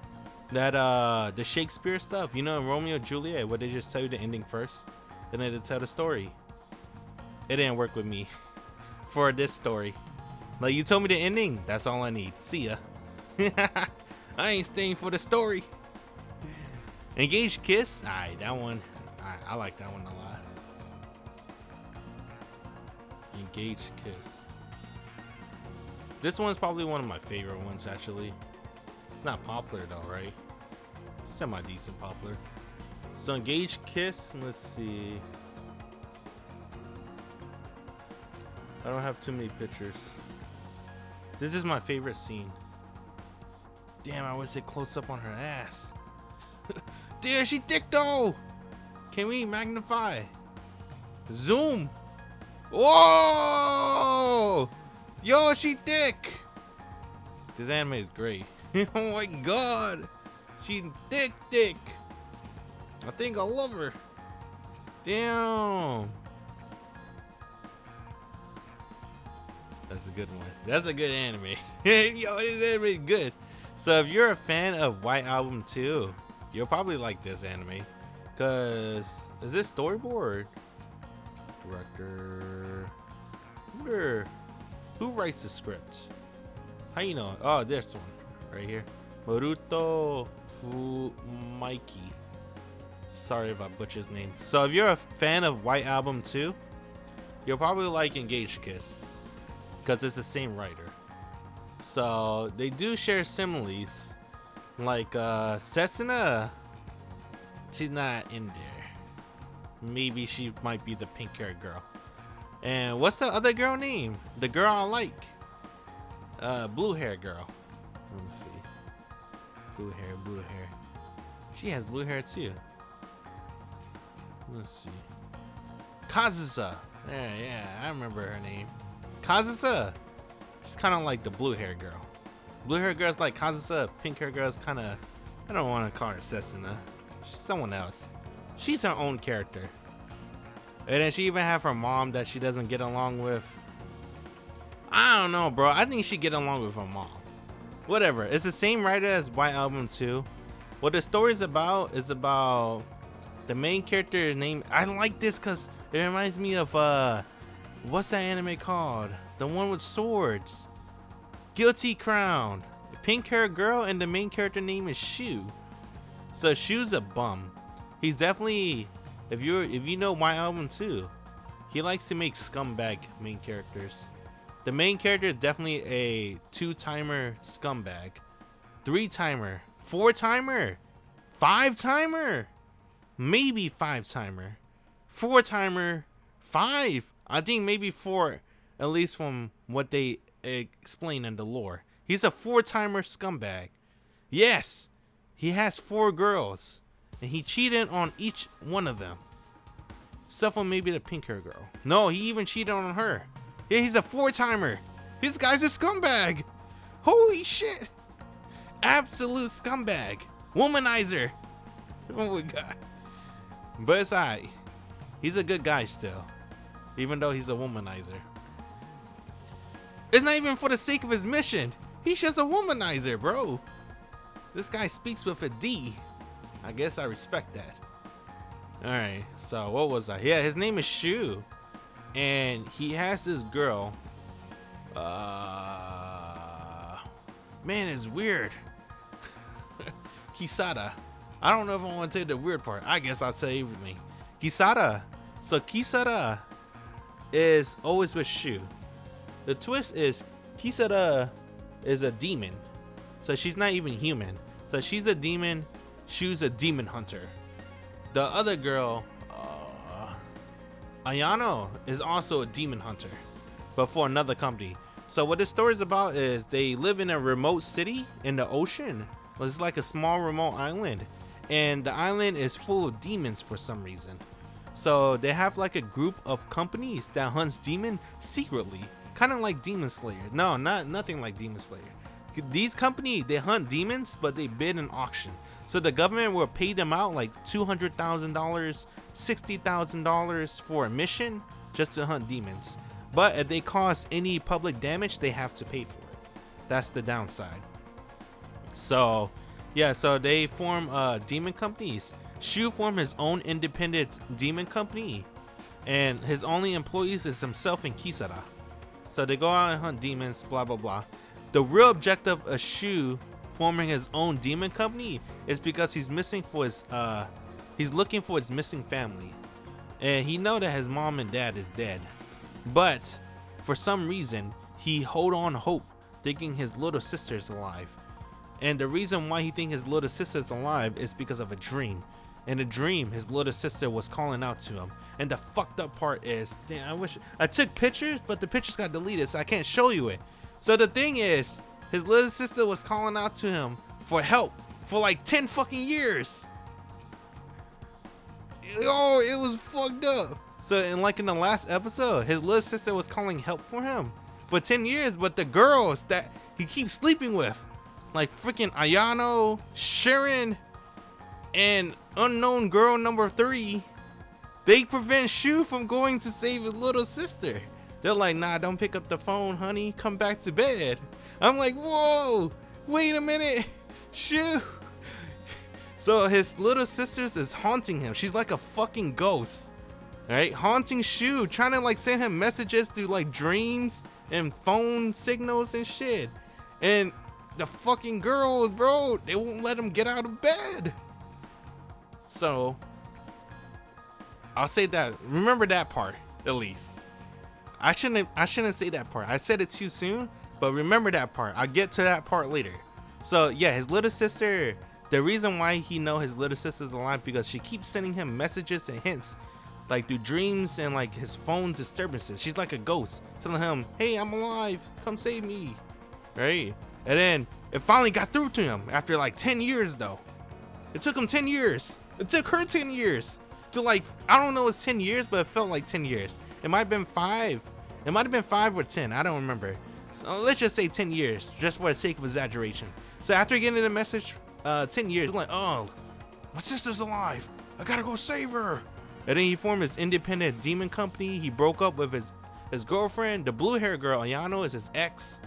Speaker 1: the Shakespeare stuff, you know, in Romeo and Juliet, where they just tell you the ending first, and then they tell the story. It didn't work with me for this story. Like you told me the ending, that's all I need. See ya. I ain't staying for the story. Engaged Kiss, alright, that one, I like that one a lot. Engaged Kiss. This one's probably one of my favorite ones, actually. Not popular though, right? Semi-decent popular. So Engaged Kiss, let's see. I don't have too many pictures. This is my favorite scene. Damn, I wish they close up on her ass. Damn, she thick though! Can we magnify? Zoom! Whoa! Yo, she thick! This anime is great. Oh my god! She thick. I think I love her. Damn! That's a good one. That's a good anime. Yo, this anime is good. So if you're a fan of White Album 2, you'll probably like this anime. Cause is this storyboard? Director. Who writes the script? How you know? Oh, this one right here. Maruto Fumaiki. Sorry if I butchered his name. So if you're a fan of White Album 2, you'll probably like Engaged Kiss, because it's the same writer. So they do share similes. Like Setsuna, she's not in there. Maybe she might be the pink haired girl. And what's the other girl name? The girl I like. Blue hair girl. Let me see. Blue hair. She has blue hair too. Let's see. Kazusa. Yeah, I remember her name. Kazusa. She's kind of like the blue hair girl. Blue hair girl's like Kazusa. Pink hair girl's kind of, I don't want to call her Setsuna. She's someone else. She's her own character. And then she even have her mom that she doesn't get along with. I don't know, bro. I think she get along with her mom. Whatever. It's the same writer as White Album 2. What the story's about is about the main character named. I like this because it reminds me of what's that anime called? The one with swords. Guilty Crown. Pink hair girl and the main character name is Shu. So Shu's a bum. He's definitely, if you know my album too, he likes to make scumbag main characters. The main character is definitely a 2-timer scumbag, 3-timer, 4-timer, 5-timer, maybe 5-timer, 4-timer, 5. I think maybe 4, at least from what they explain in the lore. He's a 4-timer scumbag. Yes, he has 4 girls, and he cheated on each one of them. Except for maybe the pink hair girl. No, he even cheated on her. Yeah, he's a 4-timer. This guy's a scumbag. Holy shit. Absolute scumbag. Womanizer. Oh my god. But it's alright. He's a good guy still. Even though he's a womanizer. It's not even for the sake of his mission. He's just a womanizer, bro. This guy speaks with a D. I guess I respect that. Alright, so what was I? Yeah, his name is Shu. And he has this girl. Man, it's weird. Kisada. I don't know if I want to tell you the weird part. I guess I'll tell you everything. Kisada. So Kisada is always with Shu. The twist is Kisada is a demon. So she's not even human. So she's a demon. Shu's a demon hunter. The other girl, Ayano, is also a demon hunter, but for another company. So what this story is about is they live in a remote city in the ocean. It's like a small remote island, and the island is full of demons for some reason. So they have like a group of companies that hunts demon secretly, kind of like Demon Slayer. No, nothing like Demon Slayer. These companies, they hunt demons, but they bid an auction. So the government will pay them out like $200,000, $60,000 for a mission just to hunt demons. But if they cause any public damage, they have to pay for it. That's the downside. So yeah, so they form demon companies. Shu formed his own independent demon company, and his only employees is himself and Kisada. So they go out and hunt demons, blah blah blah. The real objective of Shu forming his own demon company is because he's missing for his he's looking for his missing family, and he know that his mom and dad is dead, but for some reason he hold on hope, thinking his little sister's alive. And the reason why he thinks his little sister's alive is because of a dream. In a dream, his little sister was calling out to him. And the fucked up part is, damn, I wish I took pictures, but the pictures got deleted, so I can't show you it. So the thing is, his little sister was calling out to him for help for like 10 fucking years. Oh, it was fucked up. So in the last episode, his little sister was calling help for him for 10 years, but the girls that he keeps sleeping with, like freaking Ayano, Sharon, and unknown girl number 3, they prevent Shu from going to save his little sister. They're like, nah, don't pick up the phone, honey. Come back to bed. I'm like, whoa, wait a minute, Shu. So his little sister is haunting him. She's like a fucking ghost, right? Haunting Shu, trying to like send him messages through like dreams and phone signals and shit. And the fucking girls, bro, they won't let him get out of bed. So I'll say that. Remember that part at least. I shouldn't say that part. I said it too soon, but remember that part. I'll get to that part later. So yeah, his little sister, the reason why he know his little sister's alive because she keeps sending him messages and hints like through dreams and like his phone disturbances. She's like a ghost telling him, hey, I'm alive, come save me, right? And then it finally got through to him after like 10 years though. It took him 10 years. It took her 10 years to like, I don't know, it's 10 years, but it felt like 10 years. It might have been 5. It might have been 5 or 10. I don't remember. So let's just say 10 years, just for the sake of exaggeration. So after getting the message, 10 years, I'm like, oh, my sister's alive. I gotta go save her. And then he formed his independent demon company. He broke up with his girlfriend. The blue hair girl, Ayano, is his ex.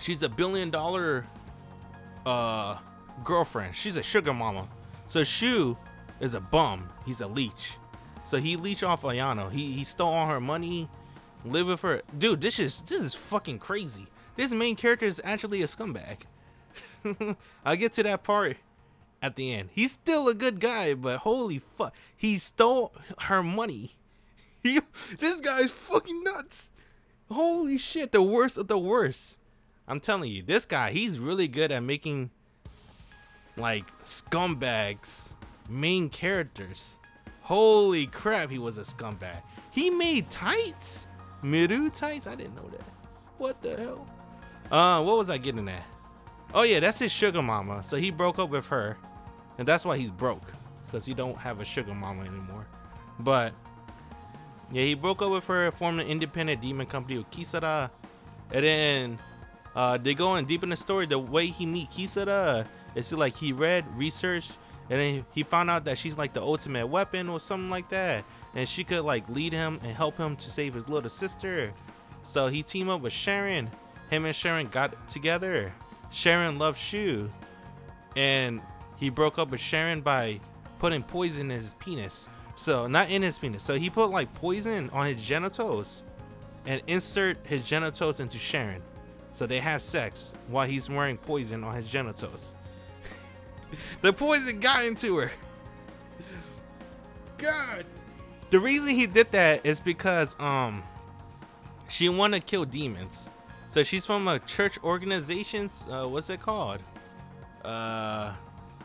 Speaker 1: She's a $1 billion girlfriend. She's a sugar mama. So Shu is a bum. He's a leech. So he leeched off Ayano. He stole all her money, lived with her. Dude, this is fucking crazy. This main character is actually a scumbag. I'll get to that part at the end. He's still a good guy, but holy fuck, he stole her money. This guy's fucking nuts. Holy shit, the worst of the worst. I'm telling you, this guy, he's really good at making like scumbags main characters. Holy crap, he was a scumbag. He made tights? Miru tights? I didn't know that. What the hell? What was I getting at? Oh yeah, that's his sugar mama. So he broke up with her. And that's why he's broke. Because he don't have a sugar mama anymore. But yeah, he broke up with her, formed an independent demon company with Kisara. And then they go in deep in the story. The way he meet Kisara is like he read, researched, and then he found out that she's like the ultimate weapon or something like that. And she could like lead him and help him to save his little sister. So he teamed up with Sharon. Him and Sharon got together. Sharon loved Shu. And he broke up with Sharon by putting poison in his penis. So not in his penis. So he put like poison on his genitals and insert his genitals into Sharon. So they have sex while he's wearing poison on his genitals. The poison got into her. God. The reason he did that is because she wanted to kill demons. So she's from a church organization. What's it called?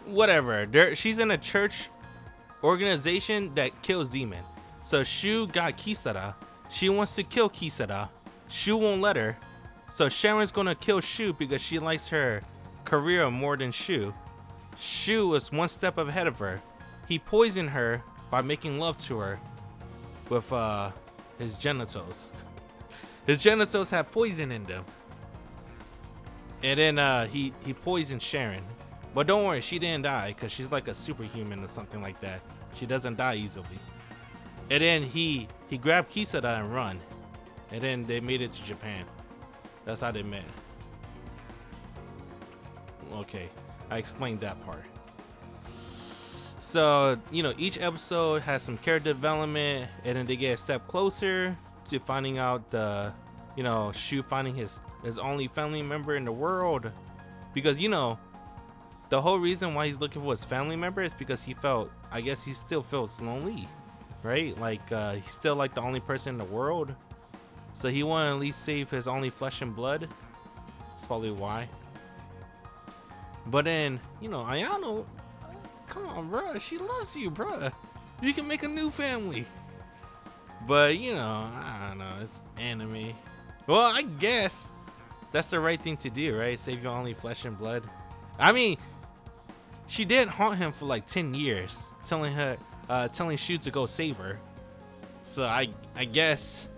Speaker 1: Whatever. She's in a church organization that kills demons. So Shu got Kisara. She wants to kill Kisara. Shu won't let her. So Sharon's gonna kill Shu because she likes her career more than Shu. Shu was one step ahead of her. He poisoned her by making love to her with his genitals. His genitals have poison in them. And then he poisoned Sharon. But don't worry, she didn't die because she's like a superhuman or something like that. She doesn't die easily. And then he grabbed Kisara and run. And then they made it to Japan. That's how they met. Okay, I explained that part. So, you know, each episode has some character development, and then they get a step closer to finding out you know, Shu finding his only family member in the world. Because, you know, the whole reason why he's looking for his family member is because he felt, I guess he still feels lonely, right? Like, he's still like the only person in the world. So he wanted to at least save his only flesh and blood. That's probably why. But then, you know, Ayano, come on, bruh. She loves you, bruh. You can make a new family. But, you know, I don't know. It's anime. Well, I guess that's the right thing to do, right? Save your only flesh and blood. I mean, she did haunt him for like 10 years, telling Shu to go save her. So I guess...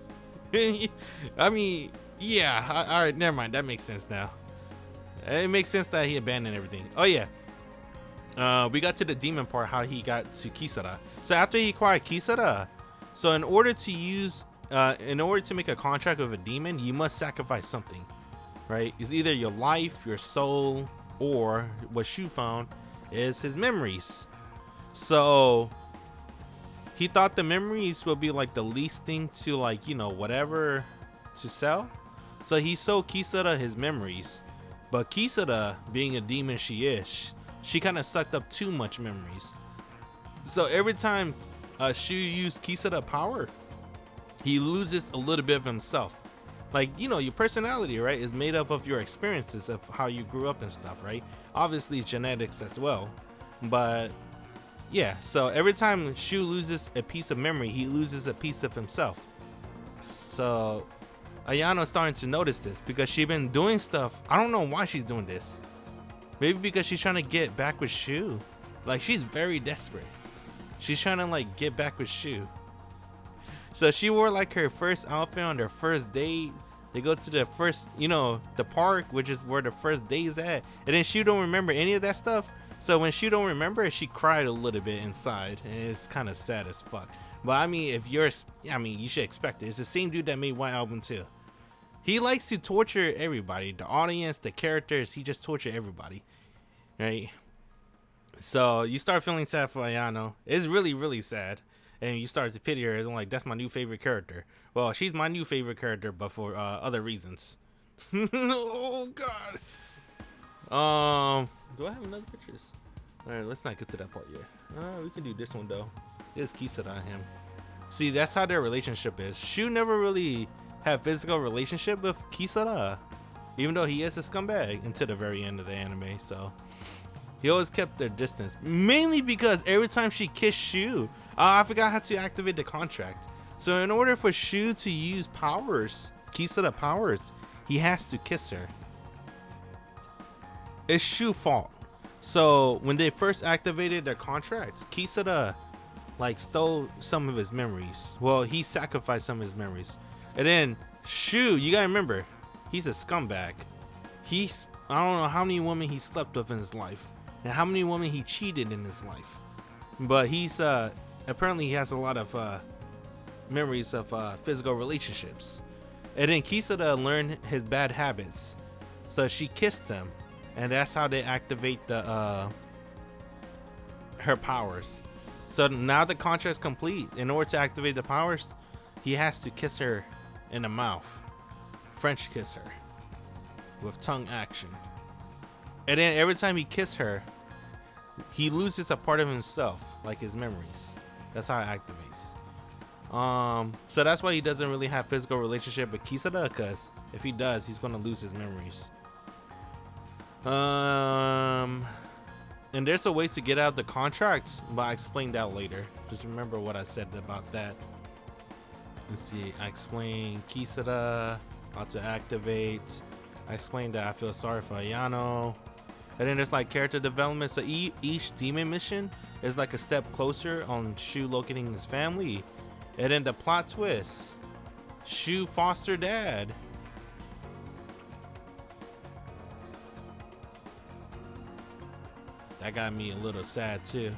Speaker 1: I mean, yeah. All right, never mind. That makes sense now. It makes sense that he abandoned everything. Oh yeah. We got to the demon part. How he got to Kisara. So after he acquired Kisara, so in order to make a contract with a demon, you must sacrifice something, right? It's either your life, your soul, or what Shu found is his memories. So he thought the memories would be like the least thing to, like, you know, whatever to sell. So he sold Kisara his memories. But Kisara, being a demon she is, she kind of sucked up too much memories. So every time Shu used Kisara power, he loses a little bit of himself. Like, you know, your personality, right, is made up of your experiences of how you grew up and stuff, right? Obviously it's genetics as well. But yeah, so every time Shu loses a piece of memory, he loses a piece of himself. So Ayano's starting to notice this because she's been doing stuff. I don't know why she's doing this. Maybe because she's trying to get back with Shu. Like, she's very desperate. She's trying to like get back with Shu. So she wore like her first outfit on their first date. They go to the first, you know, the park, which is where the first date is at. And then Shu don't remember any of that stuff. So when Shu don't remember, she cried a little bit inside, and it's kind of sad as fuck. But I mean, you should expect it. It's the same dude that made White Album too. He likes to torture everybody, the audience, the characters. He just torture everybody, right? So you start feeling sad for Ayano. It's really, really sad, and you start to pity her. It's like, that's my new favorite character. Well, she's my new favorite character, but for other reasons. Oh God. Do I have another pictures? All right, let's not get to that part yet. We can do this one though. There's Kisara on him. See, that's how their relationship is. Shu never really had physical relationship with Kisara, even though he is a scumbag until the very end of the anime. So He always kept their distance, mainly because every time she kissed Shu, I forgot how to activate the contract. So in order for Shu to use powers, Kisada powers, he has to kiss her. It's Shu's fault. So when they first activated their contracts, Kisada like stole some of his memories. Well, he sacrificed some of his memories. And then Shu, you gotta remember, he's a scumbag. I don't know how many women he slept with in his life and how many women he cheated in his life. But he's apparently he has a lot of memories of physical relationships. And then Kisada learned his bad habits. So she kissed him, and that's how they activate the her powers. So now the contract's complete. In order to activate the powers, he has to kiss her in the mouth. French kiss her with tongue action. And then every time he kisses her, he loses a part of himself, like his memories. That's how it activates. So that's why he doesn't really have physical relationship with Kisada, because if he does, he's gonna lose his memories. And there's a way to get out the contract, but I explained that later. Just remember what I said about that. Let's see, I explained Kisada, how to activate. I explained that I feel sorry for Ayano. And then there's like character development. So each demon mission is like a step closer on Shu locating his family. And then the plot twist, Shu foster dad. That got me a little sad too.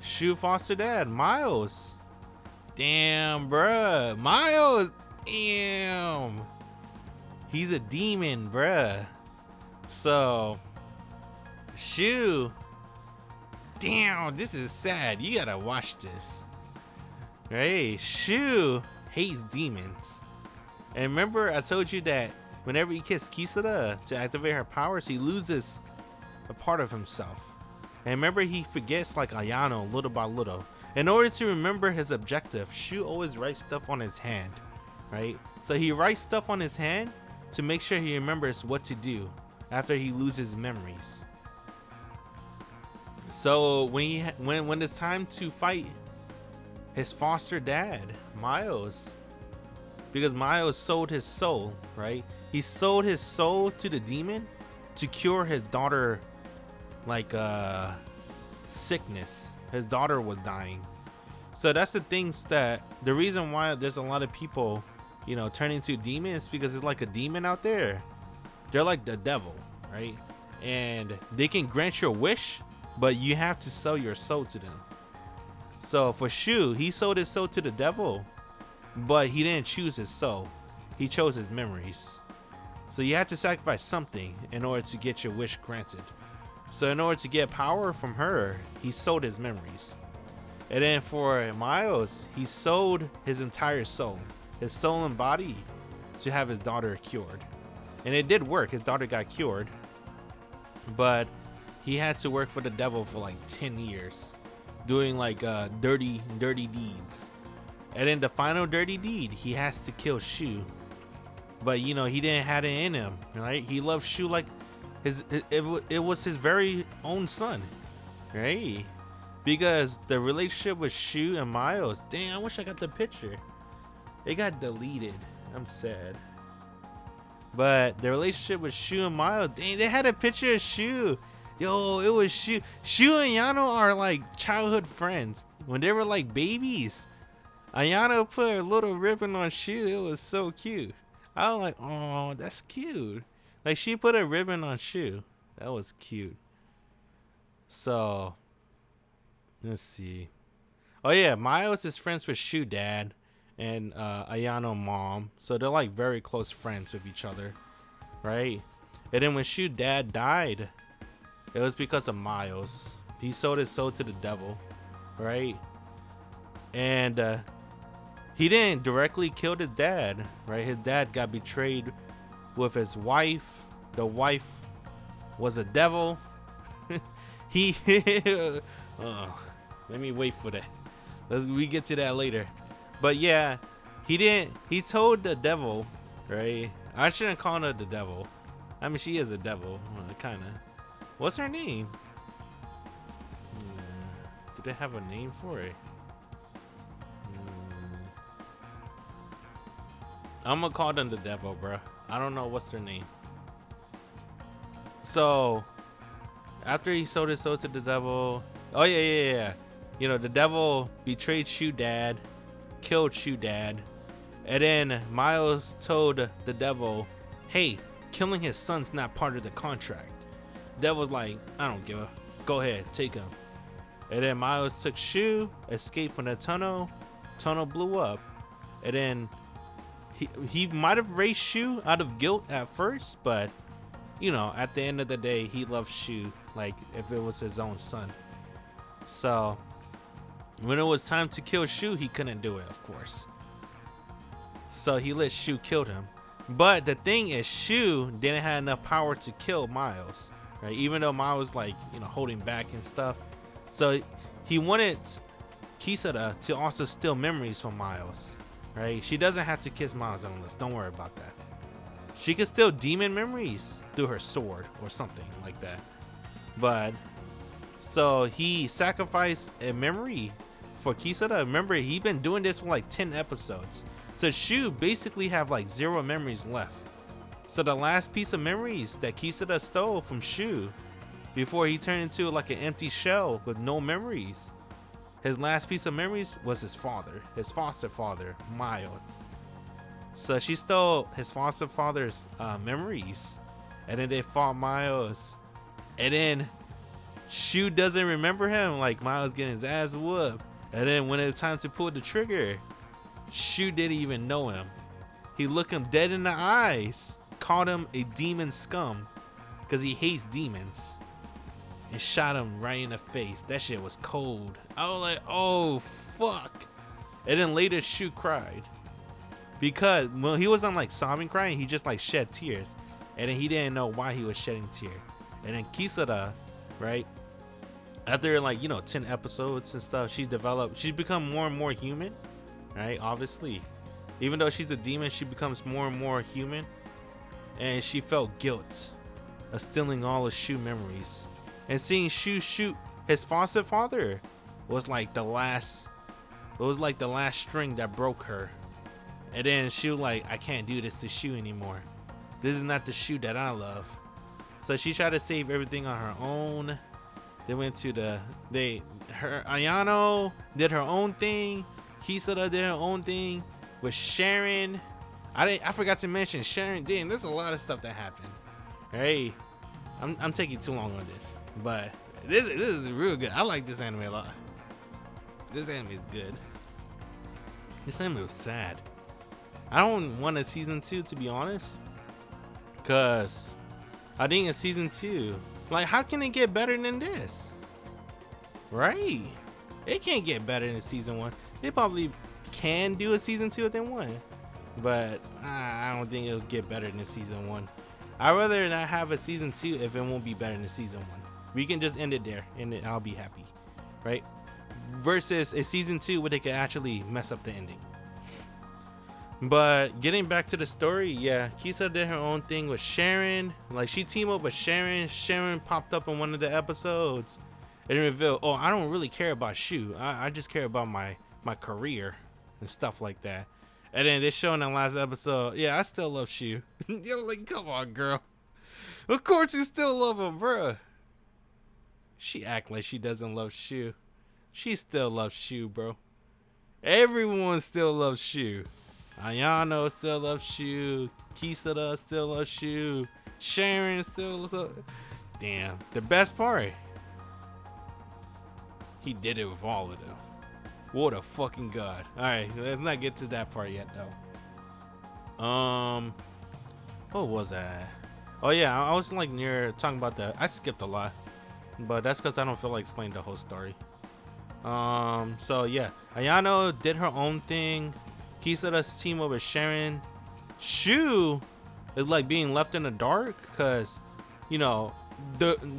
Speaker 1: Shu foster dad, Miles. Damn, bruh. Miles, damn. He's a demon, bruh. So, Shu, damn, this is sad. You gotta watch this. Right? Shu hates demons. And remember, I told you that whenever he kisses Kisada to activate her powers, he loses a part of himself. And remember, he forgets like Ayano little by little. In order to remember his objective, Shu always writes stuff on his hand, right? So he writes stuff on his hand to make sure he remembers what to do after he loses memories. So when it's time to fight his foster dad, Miles, because Miles sold his soul, right? He sold his soul to the demon to cure his daughter, like sickness. His daughter was dying. So that's the things that the reason why there's a lot of people, you know, turn into demons, because it's like a demon out there. They're like the devil, right? And they can grant your wish, but you have to sell your soul to them. So for Shu, he sold his soul to the devil, but he didn't choose his soul. He chose his memories. So you have to sacrifice something in order to get your wish granted. So in order to get power from her, he sold his memories. And then for Miles, he sold his entire soul, his soul and body, to have his daughter cured. And it did work. His daughter got cured, but he had to work for the devil for like 10 years, doing like dirty deeds. And then the final dirty deed, he has to kill Shu. But you know, he didn't have it in him, right? He loved Shu like it was his very own son, right? Because the relationship with Shu and Miles, damn, I wish I got the picture. It got deleted. I'm sad. But the relationship with Shu and Miles, dang, they had a picture of Shu. Yo, it was Shu. Shu and Yano are like childhood friends. When they were like babies, Ayano put a little ribbon on Shu. It was so cute. I was like, oh, that's cute. Like, she put a ribbon on Shu. That was cute. So, let's see. Oh yeah, Miles is friends with Shu dad and Ayano mom. So they're like very close friends with each other, right? And then when Shu dad died, it was because of Miles. He sold his soul to the devil, right? And he didn't directly kill his dad, right? His dad got betrayed with his wife. The wife was a devil. Let me wait for that. We get to that later. But yeah, he told the devil, right? I shouldn't call her the devil. I mean, she is a devil, kind of. What's her name? they have a name for it? I'm gonna call them the devil, bro. I don't know what's their name. So after he sold his soul to the devil, oh yeah. You know, the devil betrayed Shu Dad, killed Shu Dad, and then Miles told the devil, hey, killing his son's not part of the contract. Devil's like, I don't give a, go ahead, take him. And then Miles took Shu, escaped from the tunnel blew up, and then he might have raised Shu out of guilt at first, but you know, at the end of the day, he loved Shu like if it was his own son. So when it was time to kill Shu, he couldn't do it, of course. So he let Shu kill him. But the thing is, Shu didn't have enough power to kill Miles, right? Even though Miles was like, you know, holding back and stuff. So he wanted Kisada to also steal memories from Miles, right? She doesn't have to kiss Miles on the lips. Don't worry about that. She can steal demon memories through her sword or something like that. But so he sacrificed a memory for Kisada. Remember, he'd been doing this for like 10 episodes. So Shu basically have like 0 memories left. So the last piece of memories that Kisada stole from Shu before he turned into like an empty shell with no memories, his last piece of memories was his father, his foster father, Miles. So she stole his foster father's memories, and then they fought Miles, and then Shu doesn't remember him, like Miles getting his ass whooped, and then when it's time to pull the trigger, Shu didn't even know him. He looked him dead in the eyes, called him a demon scum because he hates demons, and shot him right in the face. That shit was cold. I was like, oh fuck. And then later Shu cried because when he wasn't like sobbing crying, he just like shed tears, and then he didn't know why he was shedding tears. And then Kisada, right, after like, you know, 10 episodes and stuff, she's become more and more human, right? Obviously, even though she's a demon, she becomes more and more human, and she felt guilt of stealing all of Shu memories, and seeing Shu shoot his foster father was like the last string that broke her. And then she was like, I can't do this to Shu anymore. This is not the Shu that I love. So she tried to save everything on her own. They went to Ayano did her own thing. Kisada did her own thing with Sharon. I forgot to mention Sharon. Damn, there's a lot of stuff that happened. Hey, I'm taking too long on this, but this is real good. I like this anime a lot. This anime is good. This anime was sad. I don't want a season 2, to be honest, cause I think in season 2, like, how can it get better than this? Right? It can't get better than season 1. They probably can do a season 2 than 1, but I don't think it'll get better than season 1. I'd rather not have a season 2 if it won't be better than season 1. We can just end it there, and I'll be happy, right? Versus a season 2 where they could actually mess up the ending. But getting back to the story, yeah, Kisa did her own thing with Sharon. Like, she teamed up with Sharon. Sharon popped up in one of the episodes and revealed, oh, I don't really care about Shu. I just care about my career and stuff like that. And then they show in the last episode, yeah, I still love Shu. You're like, come on, girl. Of course you still love him, bruh. She act like she doesn't love Shu. She still loves Shu, bro. Everyone still loves Shu. Ayano still loves Shu. Kisada still loves Shu. Sharon still loves. Damn. The best part, he did it with all of them. What a fucking god. Alright, let's not get to that part yet, though. What was that? Oh yeah, I was like near talking about that. I skipped a lot, but that's because I don't feel like explaining the whole story. So yeah, Ayano did her own thing. Kisada's team up with Sharon. Shu is like being left in the dark because, you know,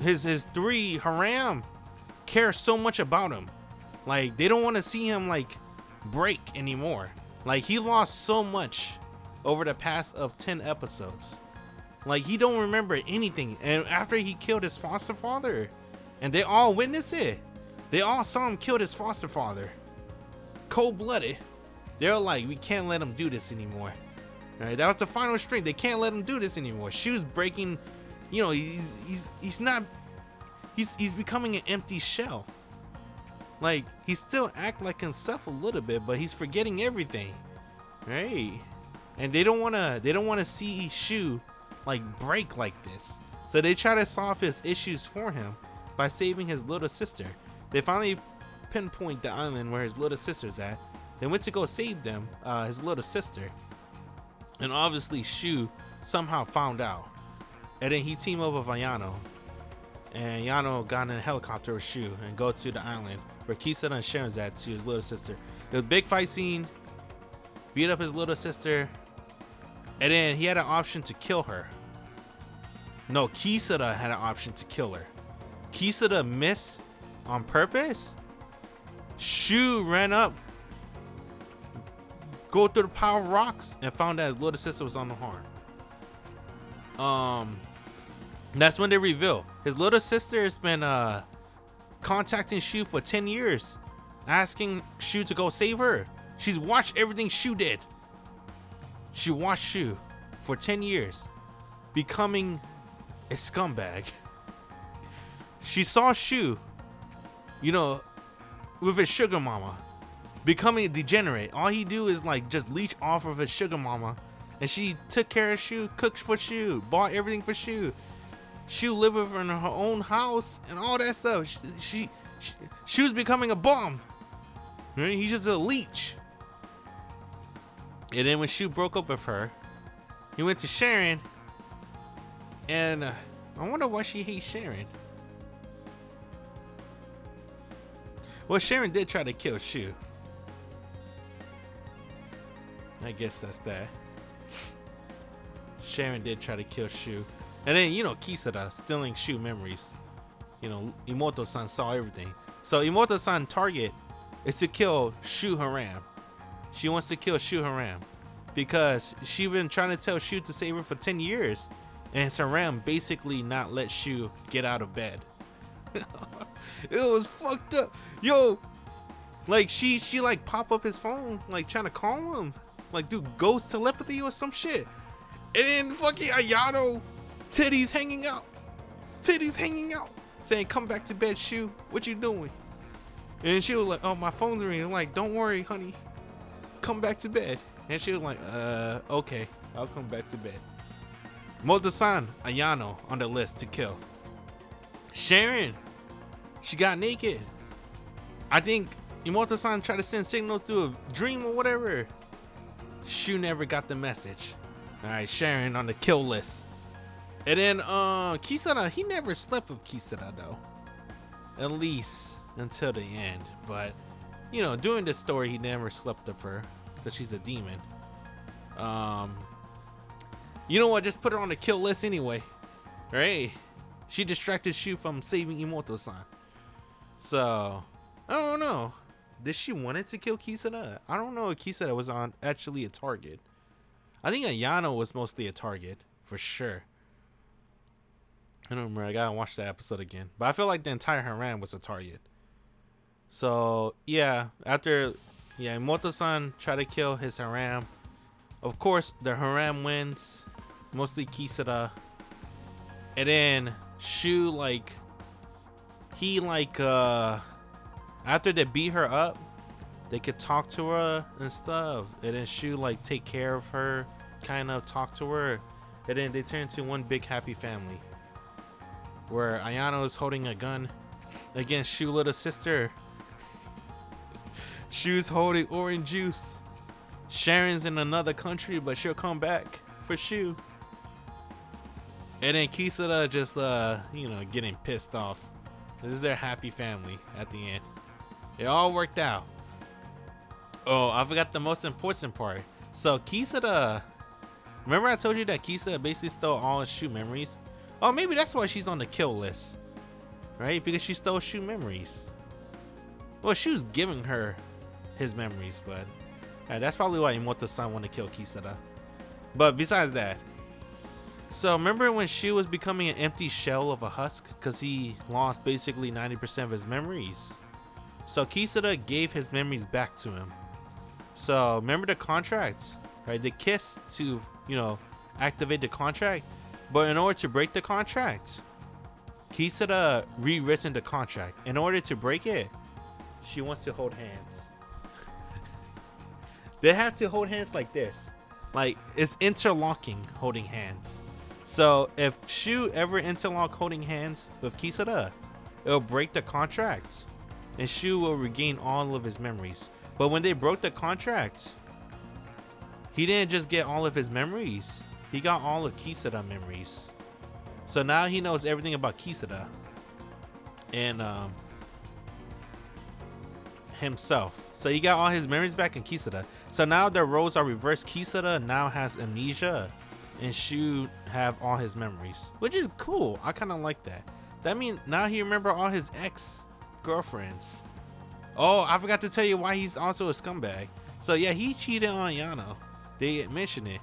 Speaker 1: his 3 harem care so much about him. Like, they don't want to see him like break anymore. Like, he lost so much over the past of 10 episodes. Like, he don't remember anything. And after he killed his foster father, and they all witness it, They all saw him kill his foster father. Cold-blooded. They're like, we can't let him do this anymore. All right, that was the final string. They can't let him do this anymore. Shu's breaking, you know, he's becoming an empty shell. Like, he still act like himself a little bit, but he's forgetting everything. Right? And they don't wanna see Shu like break like this. So they try to solve his issues for him by saving his little sister. They finally pinpoint the island where his little sister's at. They went to go save them, his little sister. And obviously Shu somehow found out. And then he teamed up with Ayano. And Ayano got in a helicopter with Shu and go to the island where Kisada and Sharon's at, to his little sister. It was a big fight scene. Beat up his little sister. And then he had an option to kill her. No, Kisada had an option to kill her. Kisada missed on purpose. Shu ran up, go through the pile of rocks, and found that his little sister was on the horn. That's when they reveal his little sister has been contacting Shu for 10 years, asking Shu to go save her. She's watched everything Shu did. She watched Shu for 10 years, becoming a scumbag. She saw Shu, you know, with his sugar mama, becoming a degenerate. All he do is like just leech off of his sugar mama, and she took care of Shu, cooked for Shu, bought everything for Shu. Shu lived with her in her own house and all that stuff. She was becoming a bum. Right? He's just a leech. And then when Shu broke up with her, he went to Sharon, and I wonder why she hates Sharon. Well, Sharon did try to kill Shu. I guess that's that. Sharon did try to kill Shu. And then, you know, Kisada stealing Shu memories. You know, Imoto-san saw everything. So Imoto-san's target is to kill Shu Haram. She wants to kill Shu Haram because she been trying to tell Shu to save her for 10 years. And Haram basically not let Shu get out of bed. It was fucked up. Yo, like she like pop up his phone, like trying to call him, like do ghost telepathy or some shit. And then fucking Ayano, titties hanging out, saying, "Come back to bed, Shu. What you doing?" And she was like, "Oh, my phone's ringing." I'm like, "Don't worry, honey. Come back to bed." And she was like, okay, I'll come back to bed." Moto-san, Ayano on the list to kill. Sharon, she got naked. I think Imoto-san tried to send signals through a dream or whatever. Shu never got the message. Alright, Sharon on the kill list. And then Kisada, he never slept with Kisada though. At least until the end. But, you know, during this story he never slept with her because she's a demon. You know what? Just put her on the kill list anyway. Right? She distracted Shu from saving Imoto-san. So, I don't know. Did she wanted to kill Kisada? I don't know if Kisada was actually a target. I think Ayano was mostly a target, for sure. I don't remember. I gotta watch that episode again. But I feel like the entire Haram was a target. So, yeah. After, Imoto-san tried to kill his Haram. Of course, the Haram wins. Mostly Kisada. And then Shu, after they beat her up, they could talk to her and stuff. And then Shu, take care of her, kind of talk to her. And then they turn into one big happy family. Where Ayano is holding a gun against Shu's little sister. Shu's holding orange juice. Sharon's in another country, but she'll come back for Shu. And then Kisada just, getting pissed off. This is their happy family at the end. It all worked out. Oh, I forgot the most important part. So Kisada, remember I told you that Kisada basically stole all his Shu memories? Oh, maybe that's why she's on the kill list. Right? Because she stole Shu memories. Well, Shu's giving her his memories, but that's probably why Imoto-san wanted to kill Kisada. But besides that, so remember when Shu was becoming an empty shell of a husk because he lost basically 90% of his memories? So Kisada gave his memories back to him. So remember the contract, right? They kissed to, you know, activate the contract. But in order to break the contract, Kisada rewritten the contract. In order to break it, she wants to hold hands. They have to hold hands like this. Like, it's interlocking holding hands. So if Shu ever interlock holding hands with Kisada, it'll break the contract. And Shu will regain all of his memories. But when they broke the contract, he didn't just get all of his memories. He got all of Kisada memories. So now he knows everything about Kisada. And himself. So he got all his memories back in Kisada. So now their roles are reversed. Kisada now has amnesia, and Shu have all his memories, which is cool. I kind of like that. That means now he remember all his ex-girlfriends. Oh, I forgot to tell you why he's also a scumbag. So yeah, he cheated on Yano. They mention it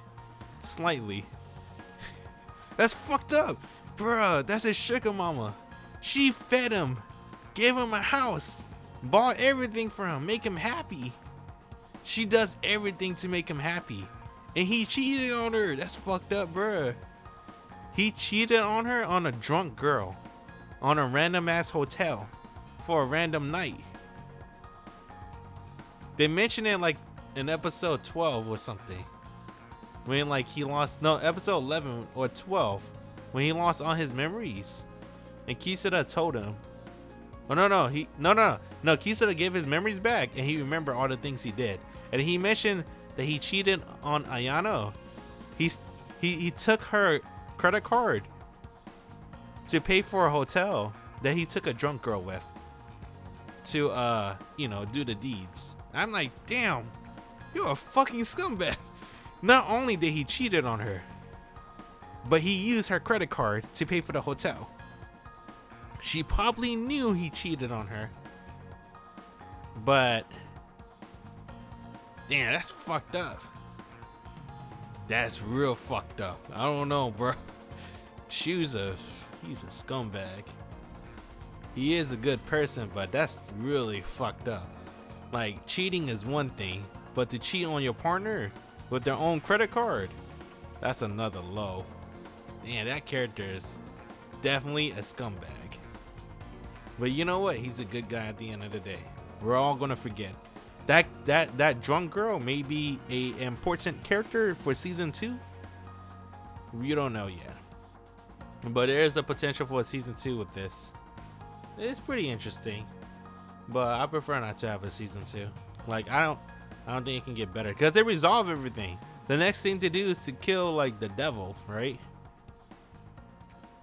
Speaker 1: slightly. That's fucked up, bruh. That's his sugar mama. She fed him, gave him a house, bought everything for him, make him happy. She does everything to make him happy, and he cheated on her. That's fucked up, bruh. He cheated on her on a drunk girl, on a random ass hotel, for a random night. They mention it like in episode 12 or something, when like he lost, no, episode 11 or 12, when he lost all his memories, and Kisada told him, oh no, Kisada gave his memories back, and he remembered all the things he did. And he mentioned that he cheated on Ayano. He took her credit card to pay for a hotel that he took a drunk girl with to you know, do the deeds. I'm like, damn, you're a fucking scumbag. Not only did he cheated on her, but he used her credit card to pay for the hotel. She probably knew he cheated on her, but damn, that's fucked up. That's real fucked up. I don't know, bro. He's a scumbag. He is a good person, but that's really fucked up. Like, cheating is one thing, but to cheat on your partner with their own credit card, that's another low. Damn, that character is definitely a scumbag. But you know what? He's a good guy at the end of the day. We're all gonna forget. That drunk girl may be a important character for season 2. We don't know yet. But there is a potential for a season 2 with this. It's pretty interesting. But I prefer not to have a season 2. Like, I don't think it can get better, because they resolve everything. The next thing to do is to kill like the devil, right?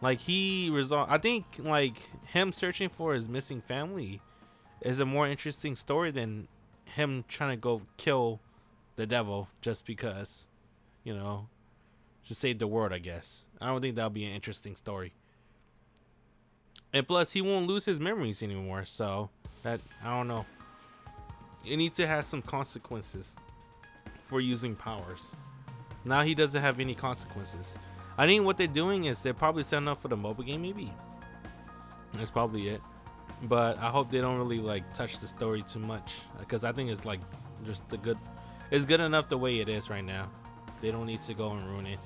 Speaker 1: Like, I think like him searching for his missing family is a more interesting story than him trying to go kill the devil just because, you know, to save the world, I guess. I don't think that'll be an interesting story. And plus, he won't lose his memories anymore, so that, I don't know. You need to have some consequences for using powers. Now he doesn't have any consequences. I think what they're doing is they're probably setting up for the mobile game, maybe. That's probably it. But I hope they don't really like touch the story too much, because I think it's like just it's good enough the way it is right now. They don't need to go and ruin it.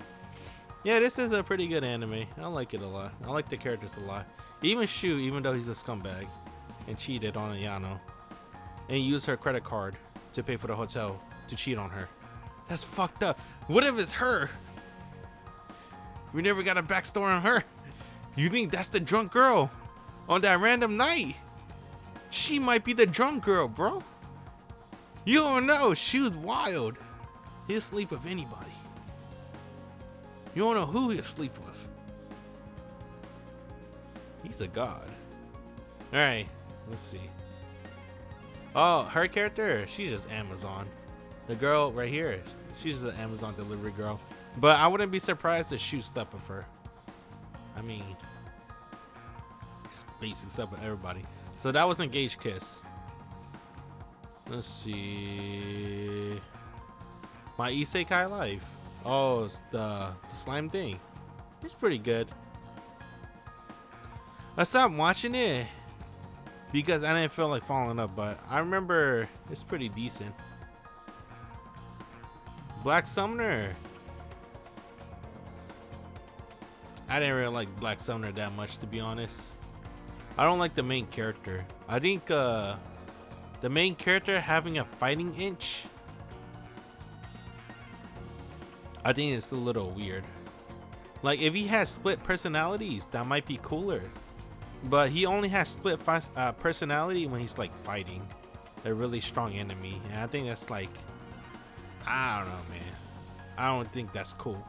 Speaker 1: Yeah, this is a pretty good anime. I like it a lot. I like the characters a lot. Even Shu, even though he's a scumbag and cheated on Ayano and used her credit card to pay for the hotel to cheat on her. That's fucked up. What if it's her? We never got a backstory on her. You think that's the drunk girl on that random night? She might be the drunk girl, bro. You don't know. She was wild. He'll sleep with anybody. You don't know who he'll sleep with. He's a god. Alright, let's see. Oh, her character, she's just Amazon. The girl right here, she's an Amazon delivery girl. But I wouldn't be surprised if Shu slept with her. I mean, basically slept with everybody. So that was Engaged Kiss. Let's see. My Isekai Life. Oh, it's the slime thing. It's pretty good. I stopped watching it because I didn't feel like following up, but I remember it's pretty decent. Black Summoner. I didn't really like Black Summoner that much, to be honest. I don't like the main character. I think the main character having a fighting itch, I think it's a little weird. Like if he has split personalities, that might be cooler. But he only has split personality when he's like fighting a really strong enemy, and I think that's like, I don't know, man. I don't think that's cool.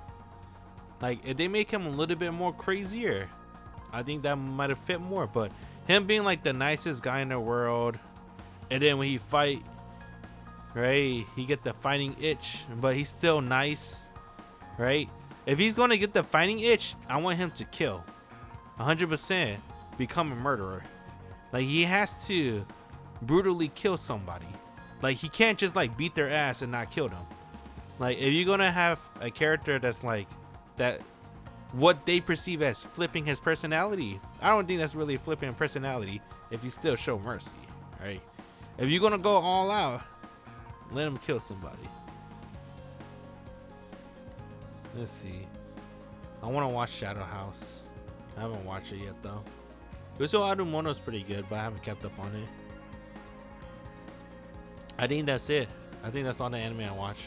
Speaker 1: Like if they make him a little bit more crazier, I think that might have fit more. But him being like the nicest guy in the world, and then when he fight, right, he get the fighting itch, but he's still nice, right? If he's gonna get the fighting itch, I want him to kill 100%, become a murderer. Like he has to brutally kill somebody. Like he can't just like beat their ass and not kill them. Like if you're gonna have a character that's like that, what they perceive as flipping his personality, I don't think that's really flipping personality if you still show mercy, right? If you're gonna go all out, let him kill somebody. Let's see. I want to watch Shadow House. I haven't watched it yet though. Utawarerumono is pretty good, but I haven't kept up on it. I think that's it. I think that's all the anime I watch.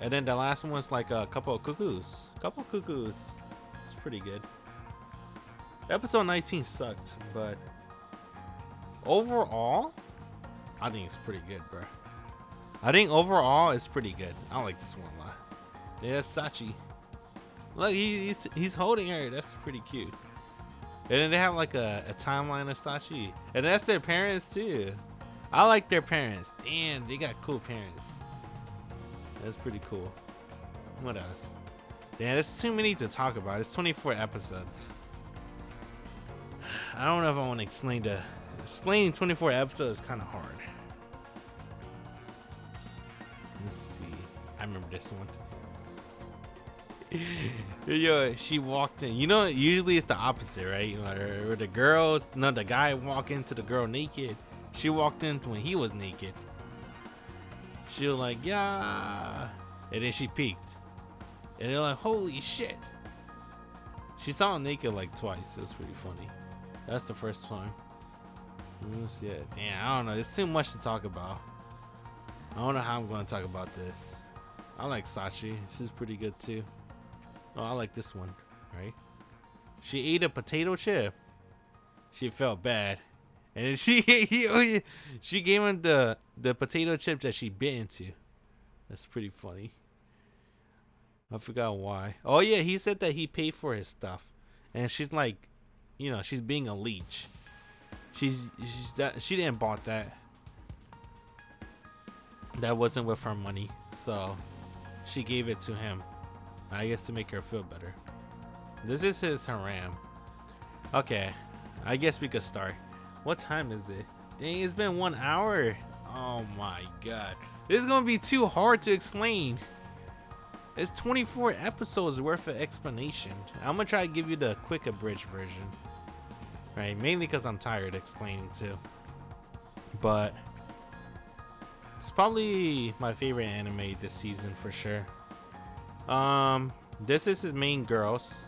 Speaker 1: And then the last one's like a Couple of Cuckoos. Couple of Cuckoos. It's pretty good. Episode 19 sucked, but overall, I think it's pretty good, bro. I think overall it's pretty good. I like this one a lot. Yeah, Sachi. Look, he's holding her. That's pretty cute. And then they have like a timeline of Sachi, and that's their parents too. I like their parents. Damn, they got cool parents. That's pretty cool. What else? Damn, there's too many to talk about. It's 24 episodes. I don't know if I want to explaining 24 episodes is kind of hard. Let's see. I remember this one. Yo, she walked in. You know, usually it's the opposite, right? Or the guy walk into the girl naked. She walked in when he was naked. She was like, yeah. And then she peeked. And they're like, holy shit. She saw him naked like twice. It was pretty funny. That's the first time. Yeah, damn, I don't know. There's too much to talk about. I don't know how I'm going to talk about this. I like Sachi. She's pretty good too. Oh, I like this one, right? She ate a potato chip. She felt bad. And then she gave him the potato chip that she bit into. That's pretty funny. I forgot why. Oh yeah, he said that he paid for his stuff. And she's like, you know, she's being a leech. She didn't bought that. That wasn't with her money. So she gave it to him. I guess to make her feel better. This is his haram. Okay, I guess we could start. What time is it? Dang, it's been 1 hour. Oh my god. This is gonna be too hard to explain. It's 24 episodes worth of explanation. I'm gonna try to give you the quick abridged version. Right, mainly because I'm tired explaining too. But it's probably my favorite anime this season for sure. This is his main girls.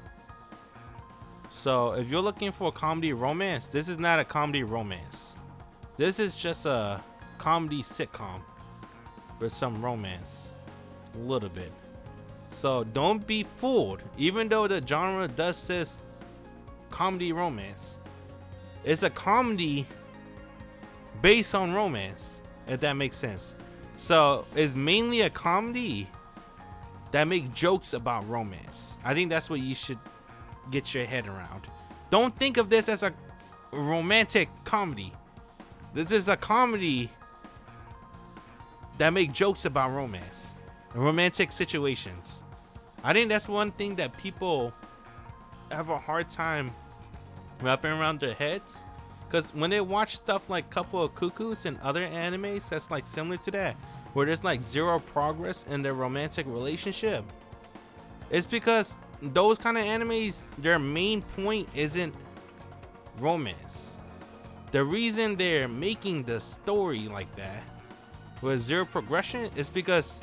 Speaker 1: So if you're looking for a comedy romance, this is not a comedy romance. This is just a comedy sitcom with some romance, a little bit. So don't be fooled. Even though the genre does says comedy romance, it's a comedy based on romance, if that makes sense. So it's mainly a comedy that make jokes about romance. I think that's what you should get your head around. Don't think of this as a romantic comedy. This is a comedy that make jokes about romance and romantic situations. I think that's one thing that people have a hard time wrapping around their heads, because when they watch stuff like Couple of Cuckoos and other animes that's like similar to that, where there's like zero progress in their romantic relationship, it's because those kind of animes, their main point isn't romance. the reason they're making the story like that with zero progression is because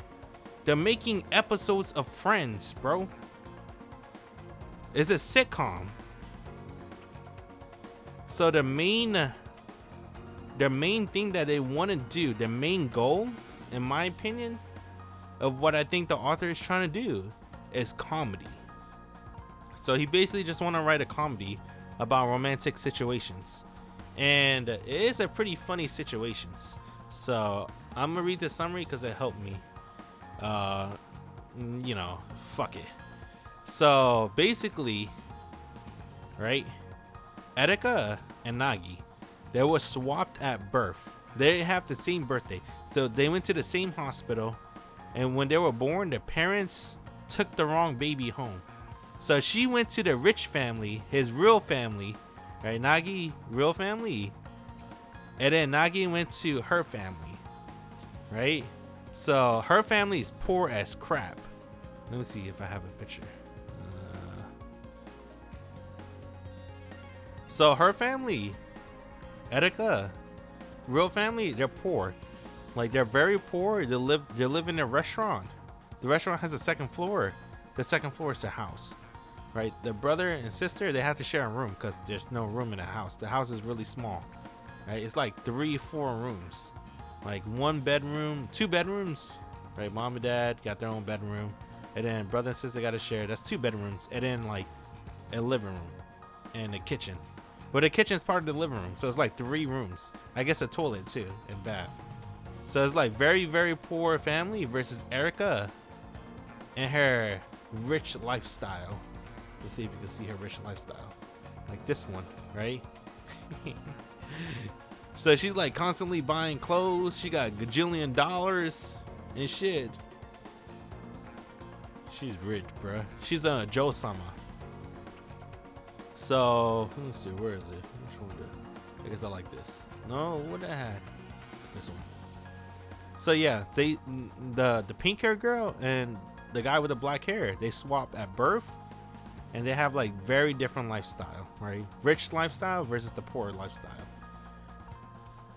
Speaker 1: they're making episodes of Friends, bro. It's a sitcom. So the main thing that they want to do, the main goal, in my opinion, of what I think the author is trying to do is comedy. So he basically just want to write a comedy about romantic situations. And it is a pretty funny situations. So I'm gonna read the summary because it helped me. You know, fuck it. So basically, right, Erika and Nagi, they were swapped at birth. They have the same birthday, so they went to the same hospital, and when they were born, their parents took the wrong baby home. So she went to the rich family, his real family, right? Nagi, real family, and then Nagi went to her family, right? So her family is poor as crap. Let me see if I have a picture. So her family, Erika, real family, they're poor. Like, they're very poor. They live in a restaurant. The restaurant has a second floor. The second floor is their house, right? The brother and sister, they have to share a room because there's no room in the house. The house is really small, right? It's like 3-4 rooms, like 1 bedroom, 2 bedrooms, right? Mom and dad got their own bedroom, and then brother and sister got to share. That's 2 bedrooms, and then like a living room and a kitchen. But the kitchen is part of the living room, so it's like 3 rooms. I guess a toilet too and bath. So it's like very, very poor family versus Erika and her rich lifestyle. Let's see if you can see her rich lifestyle, like this one, right? So she's like constantly buying clothes. She got gajillion dollars and shit. She's rich, bruh. She's a Joe-sama. So let me see, where is it? Which one? I guess I like this. No, what the heck? This one. So yeah, the pink hair girl and the guy with the black hair, they swap at birth, and they have like very different lifestyle, right? Rich lifestyle versus the poor lifestyle.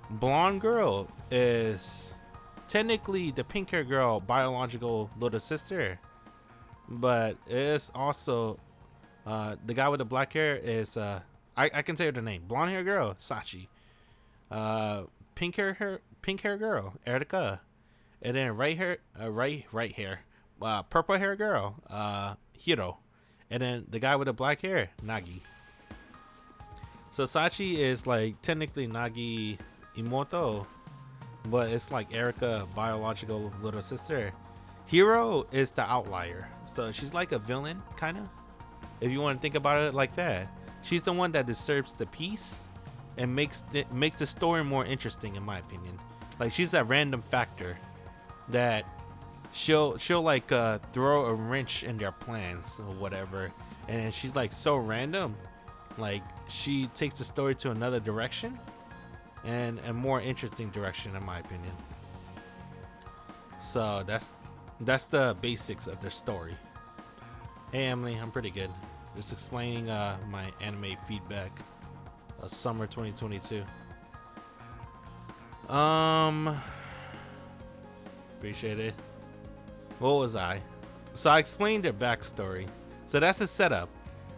Speaker 1: Blonde girl is technically the pink hair girl biological little sister, but it's also the guy with the black hair is I can say her name. Blonde hair girl, Sachi. Pink hair girl, Erika. And then right hair, purple hair girl, Hiro. And then the guy with the black hair, Nagi. So Sachi is like technically Nagi Imoto, but it's like Erika biological little sister. Hiro is the outlier. So she's like a villain, kind of, if you want to think about it like that. She's the one that disturbs the peace and makes the story more interesting, in my opinion. Like, she's a random factor that she'll like throw a wrench in their plans or whatever, and she's like so random, like she takes the story to another direction and a more interesting direction, in my opinion. So that's the basics of their story. Hey Emily, I'm pretty good. Just explaining my anime feedback of summer 2022. Appreciate it. What was I? So I explained their backstory. So that's the setup,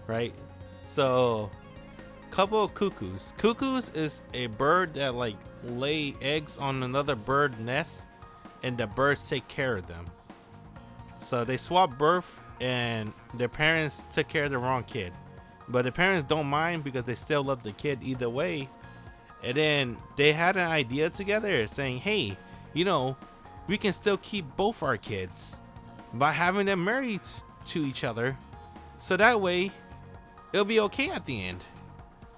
Speaker 1: right? So, Couple of Cuckoos. Cuckoos is a bird that like lay eggs on another bird nest, and the birds take care of them. So they swap birth, and their parents took care of the wrong kid, but the parents don't mind because they still love the kid either way. And then they had an idea together saying, hey, you know, we can still keep both our kids by having them married to each other, so that way it'll be okay at the end.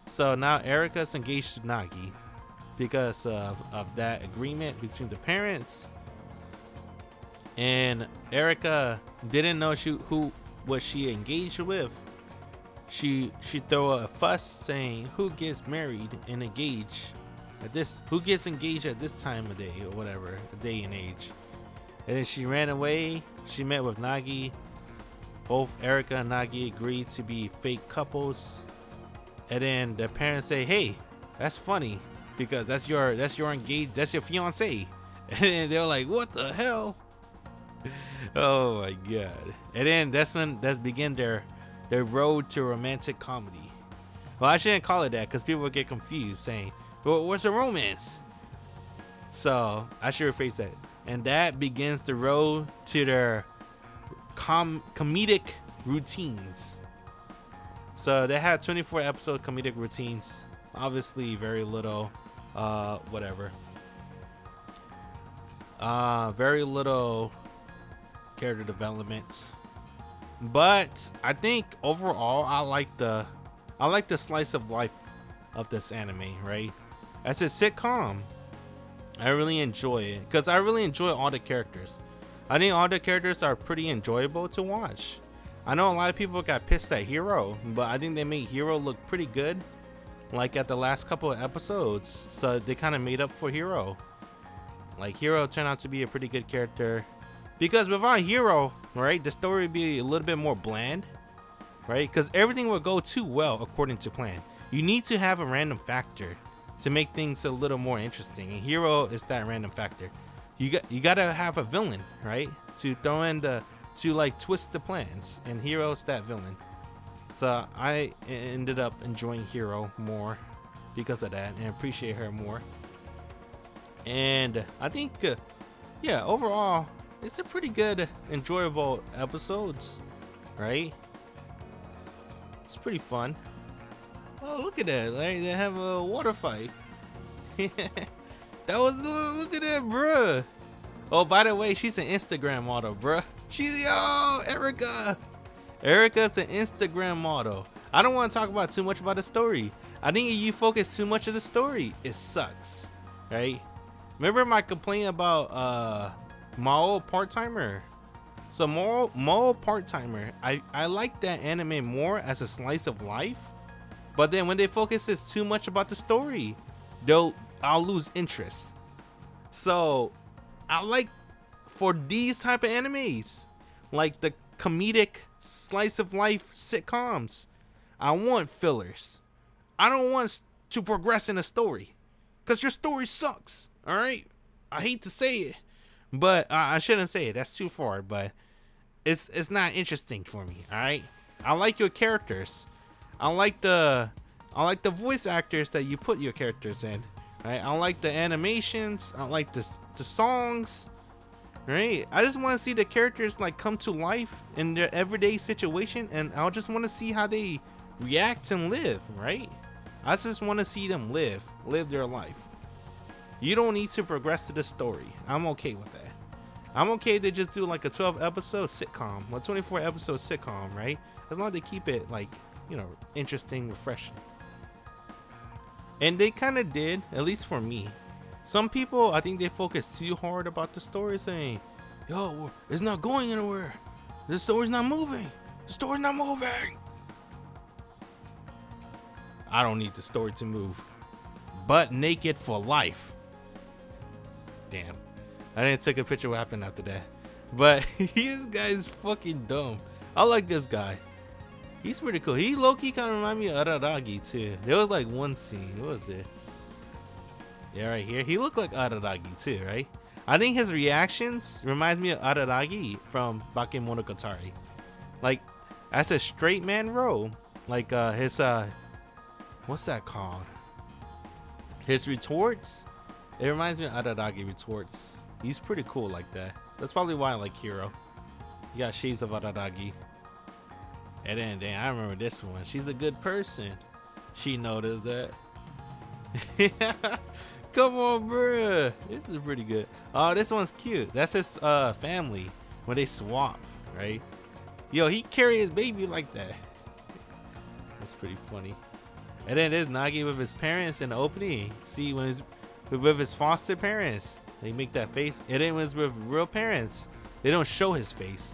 Speaker 1: So now Erika's engaged to Nagi because of that agreement between the parents. And Erika didn't know who was she engaged with. She threw a fuss saying, who gets married and engaged at this, who gets engaged at this time of day or whatever, day and age. And then she ran away. She met with Nagi. Both Erika and Nagi agreed to be fake couples. And then the parents say, hey, That's funny because that's your engaged, that's your fiance. And they're like, what the hell? Oh my god. And then that's begin their road to romantic comedy. Well, I shouldn't call it that because people would get confused saying, well, what's a romance? So I should rephrase that. And that begins the road to their comedic routines. So they had 24 episode comedic routines. Obviously very little whatever. Very little character development. But I think overall I like the slice of life of this anime, right? As a sitcom, I really enjoy it because I really enjoy all the characters. I think all the characters are pretty enjoyable to watch. I know a lot of people got pissed at Hero, but I think they made Hero look pretty good, like at the last couple of episodes. So they kind of made up for Hero. Like Hero turned out to be a pretty good character, because without Hero, right, the story would be a little bit more bland, right? Because everything would go too well according to plan. You need to have a random factor to make things a little more interesting, and Hero is that random factor. You gotta have a villain, right, to throw in to like twist the plans, and Hero's that villain. So I ended up enjoying Hero more because of that and appreciate her more. And I think yeah, overall it's a pretty good, enjoyable episodes, right? It's pretty fun. Oh, look at that, like they have a water fight. That was, look at that, bruh. Oh, by the way, she's an Instagram model, bruh. She's, yo, Erica. Erica's an Instagram model. I don't want to talk about too much about the story. I think if you focus too much of the story, it sucks, right? Remember my complaint about Mao Part-Timer? So Mao Part-Timer, I like that anime more as a slice of life, but then when they focus this too much about the story, I'll lose interest. So I like, for these type of animes, like the comedic slice of life sitcoms, I want fillers. I don't want to progress in a story, because your story sucks. All right, I hate to say it, but I shouldn't say it, that's too far, but it's not interesting for me. All right, I like your characters. I like the voice actors that you put your characters in. Right? I like the animations. I like the songs. Right? I just want to see the characters like come to life in their everyday situation, and I just want to see how they react and live. Right? I just want to see them live their life. You don't need to progress to the story. I'm okay with that. I'm okay to just do like a 12 episode sitcom, a 24 episode sitcom, right? As long as they keep it like, you know, interesting, refreshing. And they kind of did, at least for me. Some people, I think they focus too hard about the story, saying, yo, it's not going anywhere. The story's not moving. The story's not moving. I don't need the story to move. Butt naked for life. Damn. I didn't take a picture of what happened after that. But this guy's fucking dumb. I like this guy. He's pretty cool. He low-key kind of remind me of Araragi too. There was like one scene. What was it? Yeah, right here. He looked like Araragi too, right? I think his reactions reminds me of Araragi from Bakemonogatari. Like, as a straight man role, like his what's that called? His retorts. It reminds me of Araragi retorts. He's pretty cool like that. That's probably why I like Hero. He got shades of Araragi. And then I remember this one. She's a good person. She noticed that. Come on, bruh. This is pretty good. Oh, this one's cute. That's his family when they swap, right? Yo, he carry his baby like that. That's pretty funny. And then there's Nagi with his parents in the opening. See, when he's with his foster parents, they make that face. And then when it's with real parents, they don't show his face,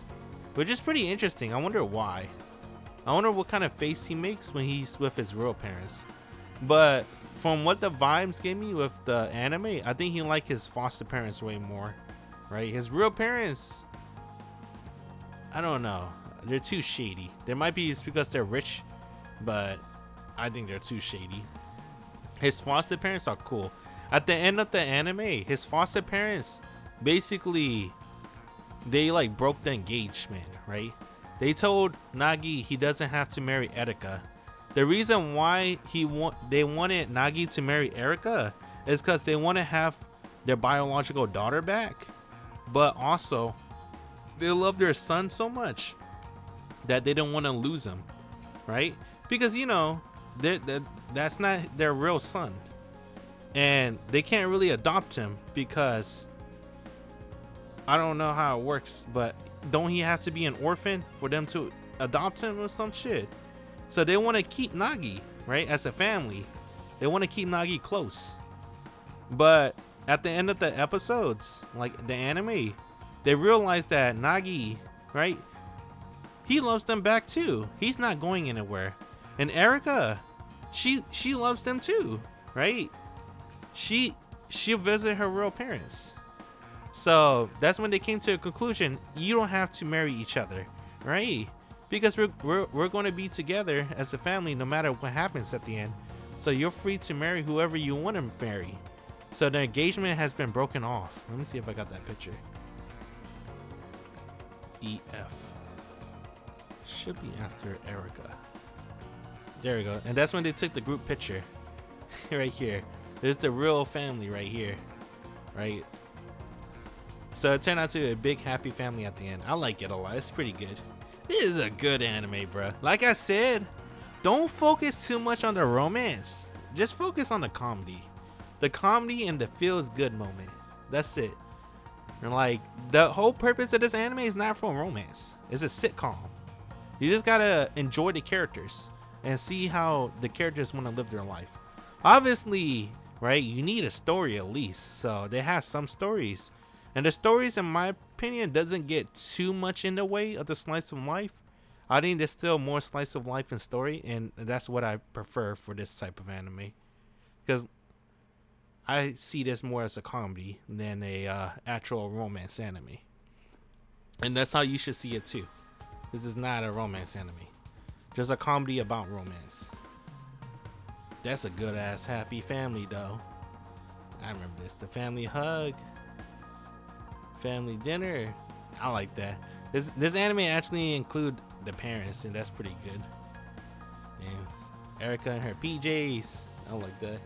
Speaker 1: which is pretty interesting. I wonder why. I wonder what kind of face he makes when he's with his real parents. But from what the vibes gave me with the anime, I think he liked his foster parents way more, right? His real parents, I don't know. They're too shady. There might be it's because they're rich, but I think they're too shady. His foster parents are cool. At the end of the anime, his foster parents basically, they like broke the engagement, right? They told Nagi he doesn't have to marry Erika. The reason why they wanted Nagi to marry Erika is because they want to have their biological daughter back, but also they love their son so much that they don't want to lose him, right? Because you know that's not their real son, and they can't really adopt him because I don't know how it works, but don't he have to be an orphan for them to adopt him or some shit? So they want to keep Nagi, right, as a family. They want to keep Nagi close. But at the end of the episodes, like the anime, they realize that Nagi, right, he loves them back too. He's not going anywhere. And Erika, she loves them too, right? She'll visit her real parents. So that's when they came to a conclusion. You don't have to marry each other, right? Because we're going to be together as a family no matter what happens at the end. So you're free to marry whoever you want to marry. So the engagement has been broken off. Let me see if I got that picture. EF. Should be after Erika. There we go. And that's when they took the group picture. Right here. There's the real family right here. Right? So it turned out to be a big happy family at the end. I like it a lot. It's pretty good. This is a good anime, bro. Like I said, don't focus too much on the romance. Just focus on the comedy. The comedy and the feels good moment. That's it. And like the whole purpose of this anime is not for romance. It's a sitcom. You just gotta enjoy the characters and see how the characters want to live their life. Obviously, right, you need a story at least. So they have some stories. And the stories, in my opinion, doesn't get too much in the way of the slice of life. I think there's still more slice of life and story, and that's what I prefer for this type of anime. Because I see this more as a comedy than a actual romance anime. And that's how you should see it too. This is not a romance anime. Just a comedy about romance. That's a good ass happy family though. I remember this. The family hug. Family dinner. I like that. This anime actually include the parents, and that's pretty good. And Erika and her PJs. I like that.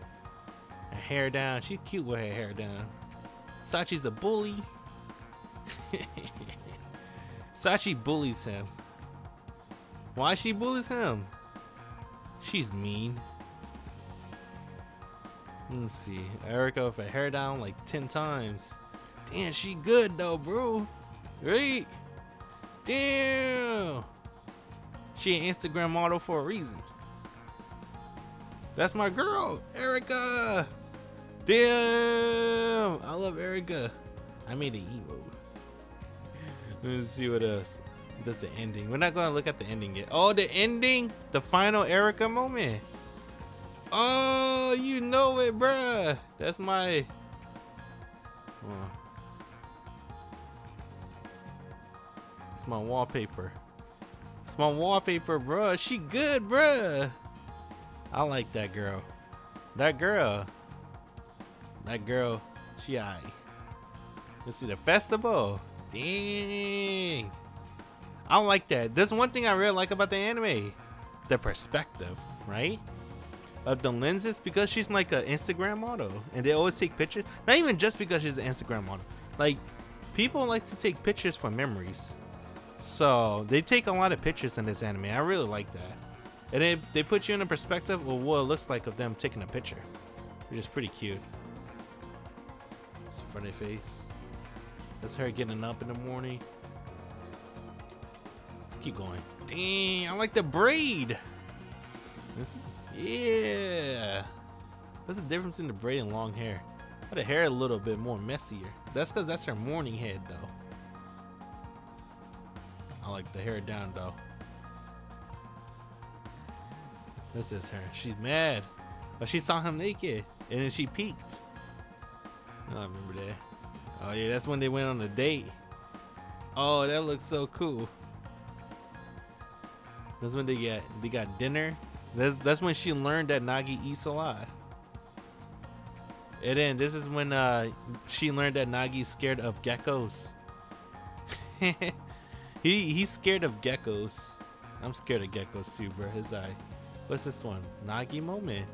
Speaker 1: Her hair down. She's cute with her hair down. Sachi's a bully. Sachi bullies him. Why she bullies him? She's mean. Let's see. Erika with her hair down like 10 times. Damn, she good though, bro. Right? Damn. She an Instagram model for a reason. That's my girl, Erika. Damn. I love Erika. I made an emote. Let's see what else. That's the ending. We're not going to look at the ending yet. Oh, the ending? The final Erika moment. Oh, you know it, bruh. That's my... Oh. It's my wallpaper. It's my wallpaper, bruh. She good, bruh. I like that girl. That girl, she aight. Let's see the festival. Dang. I like that. There's one thing I really like about the anime. The perspective, right? Of the lenses, because she's like an Instagram model and they always take pictures. Not even just because she's an Instagram model. Like, people like to take pictures for memories. So they take a lot of pictures in this anime. I really like that. And they put you in a perspective of what it looks like of them taking a picture, which is pretty cute. It's funny face. That's her getting up in the morning. Let's keep going. Dang, I like the braid. Yeah. That's the difference in the braid and long hair. The hair a little bit more messier. That's because that's her morning head though. I like the hair down though. This is her. She's mad. But she saw him naked and then she peeked. I remember that. Oh yeah, that's when they went on a date. Oh, that looks so cool. That's when they got dinner. That's when she learned that Nagi eats a lot. And then this is when she learned that Nagi's scared of geckos. He's scared of geckos. I'm scared of geckos too, bro. His eye. What's this one? Nagi moment.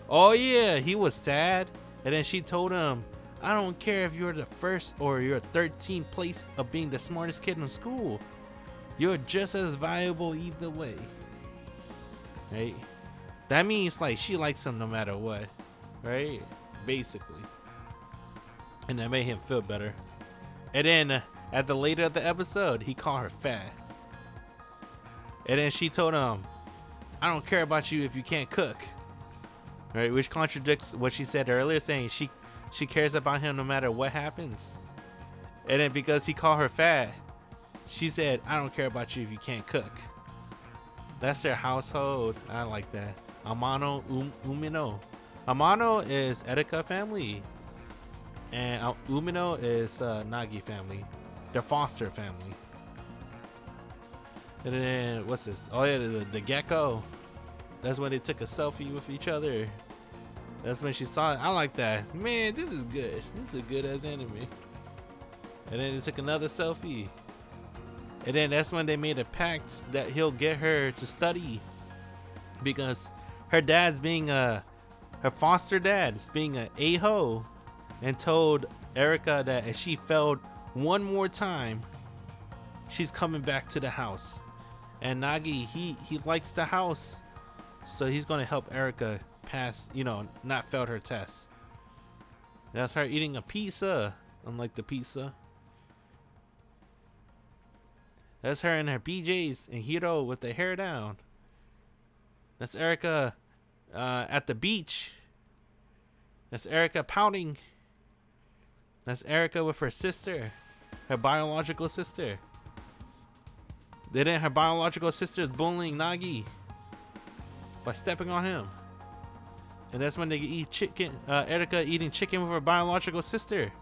Speaker 1: Oh yeah, he was sad, and then she told him, "I don't care if you're the first or you're 13th place of being the smartest kid in school. You're just as valuable either way." Right? That means like she likes him no matter what, right? Basically. And that made him feel better. And then at the later of the episode, he called her fat. And then she told him, "I don't care about you if you can't cook." Right? Which contradicts what she said earlier, saying she cares about him no matter what happens. And then because he called her fat, she said, "I don't care about you if you can't cook." That's their household. I like that. Amano Umino. Amano is Erika family, and Umino is Nagi family. They're foster family. And then what's this? Oh yeah, the gecko. That's when they took a selfie with each other. That's when she saw it. I like that. Man, this is good. This is a good ass anime. And then they took another selfie. And then that's when they made a pact that he'll get her to study, because her dad's being her foster dad is being an a-hole, and told Erika that if she failed one more time, she's coming back to the house. And Nagi, he likes the house, so he's gonna help Erika pass, not fail her test. That's her eating a pizza, unlike the pizza. That's her in her PJs and Hiro with the hair down. That's Erika at the beach. That's Erika pouting. That's Erika with her sister, her biological sister. Then her biological sister is bullying Nagi by stepping on him. And that's when they eat chicken. Erika eating chicken with her biological sister.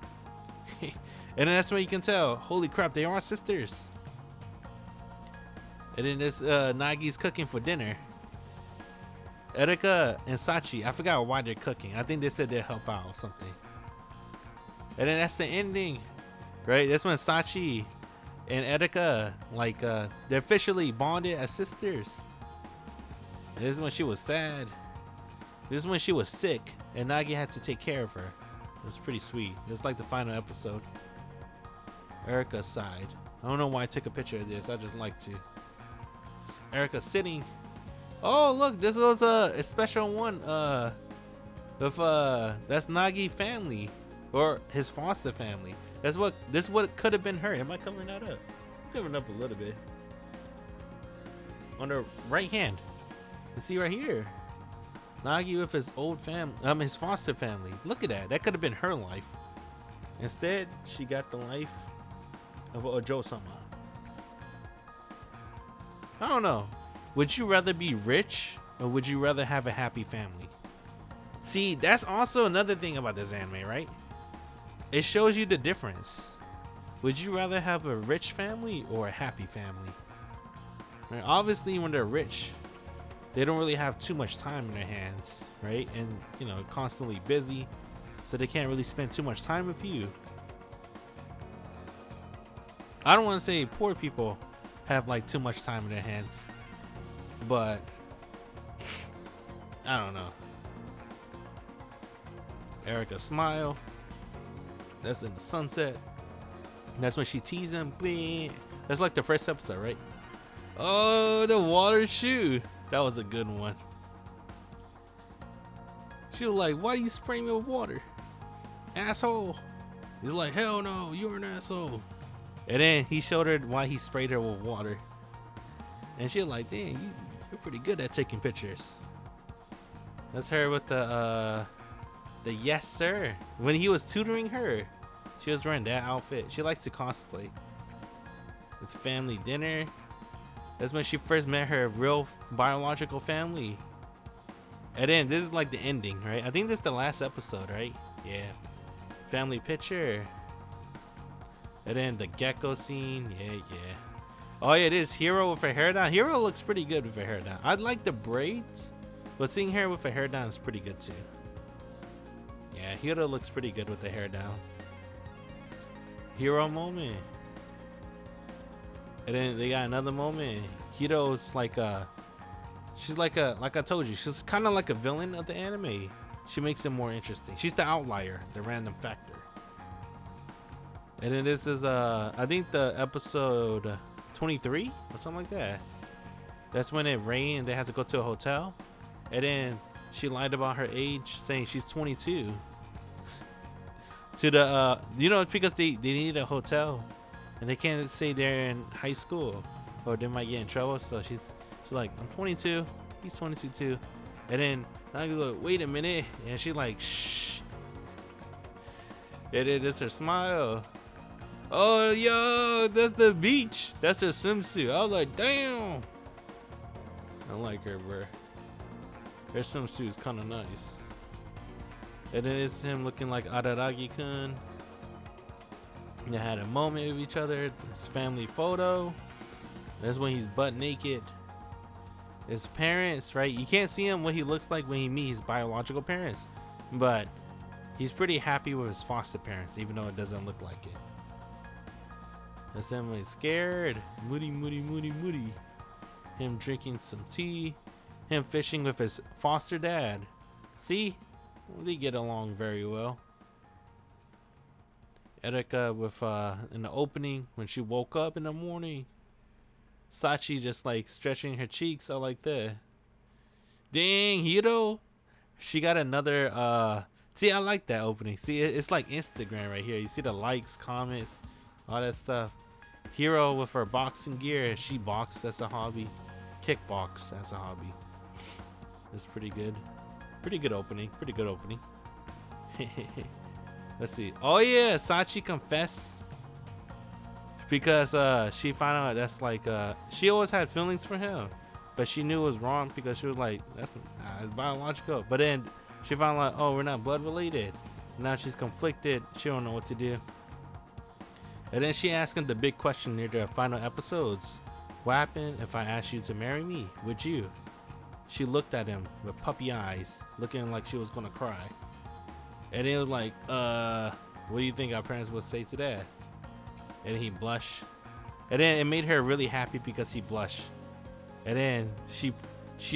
Speaker 1: And then that's when you can tell, holy crap, they are sisters. And then this Nagi's cooking for dinner. Erika and Sachi, I forgot why they're cooking. I think they said they'll help out or something. And then that's the ending, right? That's when Sachi and Erika, they're officially bonded as sisters. And this is when she was sad. This is when she was sick, and Nagi had to take care of her. It was pretty sweet. It was like the final episode. Erika sighed. I don't know why I took a picture of this. I just like to. Erika sitting. Oh look, this was a special one. With that's Nagi family, or his foster family. This what could have been her. Am I covering that up? Covering up a little bit. On the right hand, you see right here, Nagi with his old family, his foster family. Look at that. That could have been her life. Instead, she got the life of Ojo-sama. I don't know. Would you rather be rich, or would you rather have a happy family? See, that's also another thing about this anime, right? It shows you the difference. Would you rather have a rich family or a happy family? Right? Obviously, when they're rich, they don't really have too much time in their hands, right? And, constantly busy, so they can't really spend too much time with you. I don't want to say poor people have too much time in their hands, but I don't know. Erika smile. That's in the sunset. That's when she teased him. That's like the first episode, right? Oh, the water shoe. That was a good one. She was like, "Why you spray me with water, asshole?" He's like, "Hell no, you're an asshole." And then he showed her why he sprayed her with water. And she was like, "Dang, you're pretty good at taking pictures." That's her with the yes sir. When he was tutoring her, she was wearing that outfit. She likes to cosplay. It's family dinner. That's when she first met her real biological family. And then this is like the ending, right? I think this is the last episode, right? Yeah. Family picture. And then the gecko scene. Yeah. Oh yeah, it is Hiro with her hair down. Hiro looks pretty good with her hair down. I'd like the braids, but seeing her with her hair down is pretty good too. Yeah, Hiro looks pretty good with the hair down. Hero moment. And then they got another moment. Hiro's like she's like I told you, she's kind of like a villain of the anime. She makes it more interesting. She's the outlier, the random factor. And then this is I think the episode 23 or something like that. That's when it rained and they had to go to a hotel. And then she lied about her age, saying she's 22. To the you know, it's because they need a hotel and they can't say they're in high school or they might get in trouble. So she's like, I'm 22, he's 22 too. And then I go, like, wait a minute, and she like, shh. And then it's her smile. Oh, yo, that's the beach. That's her swimsuit. I was like, damn. I like her, bro. Her swimsuit is kind of nice. And then it's him looking like Araragi-kun. They had a moment with each other. His family photo. That's when he's butt naked. His parents, right? You can't see him what he looks like when he meets his biological parents, but he's pretty happy with his foster parents, even though it doesn't look like it. That's him like scared. Moody. Him drinking some tea. Him fishing with his foster dad. See? They get along very well. Erika with in the opening when she woke up in the morning. Sachi just like stretching her cheeks out like that. Dang, Hiro. She got another see, I like that opening. See, it's like Instagram right here. You see the likes, comments, all that stuff. Hiro with her boxing gear. She boxes, that's a hobby. Kickbox, that's a hobby. That's pretty good. Pretty good opening. Let's see. Oh yeah, Sachi confessed. Because she found out that's like she always had feelings for him, but she knew it was wrong because she was like, that's biological. But then she found out, oh, we're not blood related. Now she's conflicted. She don't know what to do. And then she asked him the big question near the final episodes: what happened if I asked you to marry me? Would you? She looked at him with puppy eyes, looking like she was gonna cry. And it was like, what do you think our parents would say to that? And he blushed. And then it made her really happy because he blushed. And then she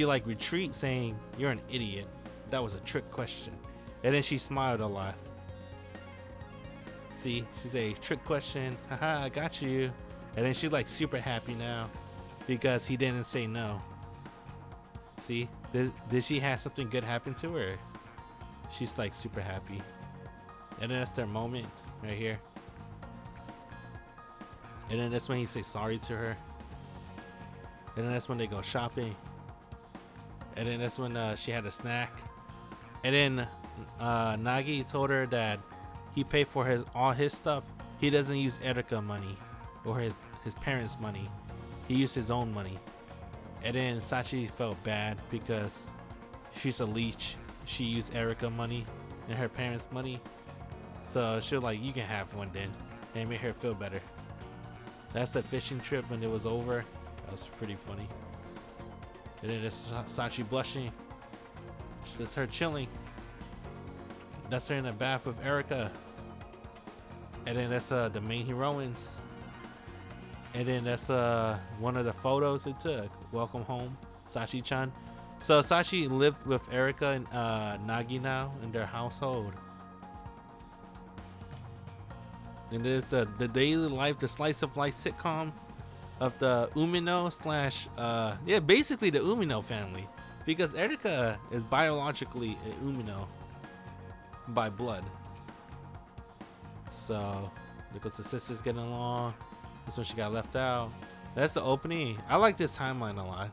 Speaker 1: like retreat saying, you're an idiot. That was a trick question. And then she smiled a lot. See, she said, trick question. Haha, I got you. And then she's like super happy now because he didn't say no. See, did she have something good happen to her? She's like super happy. And then that's their moment right here. And then that's when he says sorry to her. And then that's when they go shopping. And then that's when she had a snack. And then Nagi told her that he paid for all his stuff. He doesn't use Erika money or his parents' money. He used his own money. And then Sachi felt bad because she's a leech. She used Erika money and her parents' money. So she was like, you can have one then. And it made her feel better. That's the fishing trip when it was over. That was pretty funny. And then that's Sachi blushing. That's her chilling. That's her in the bath with Erika. And then that's the main heroines. And then that's one of the photos they took. Welcome home, Sachi-chan. So Sachi lived with Erika and Nagi now in their household. And there's the daily life, the slice of life sitcom of the Umino / yeah, basically the Umino family, because Erika is biologically an Umino by blood. So because the sisters getting along, that's when she got left out. That's the opening. I like this timeline a lot.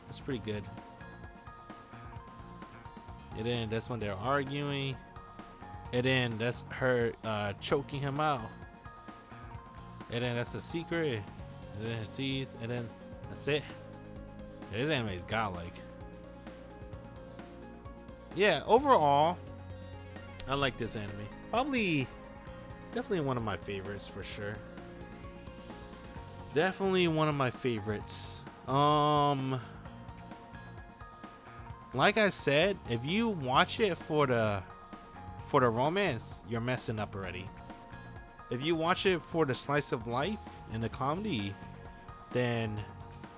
Speaker 1: It's pretty good. And then that's when they're arguing. And then that's her choking him out. And then that's the secret. And then it sees, and then that's it. Yeah, this anime is godlike. Yeah, overall, I like this anime. Definitely one of my favorites for sure. Definitely one of my favorites. Like I said, if you watch it for for the romance, you're messing up already. If you watch it for the slice of life and the comedy, then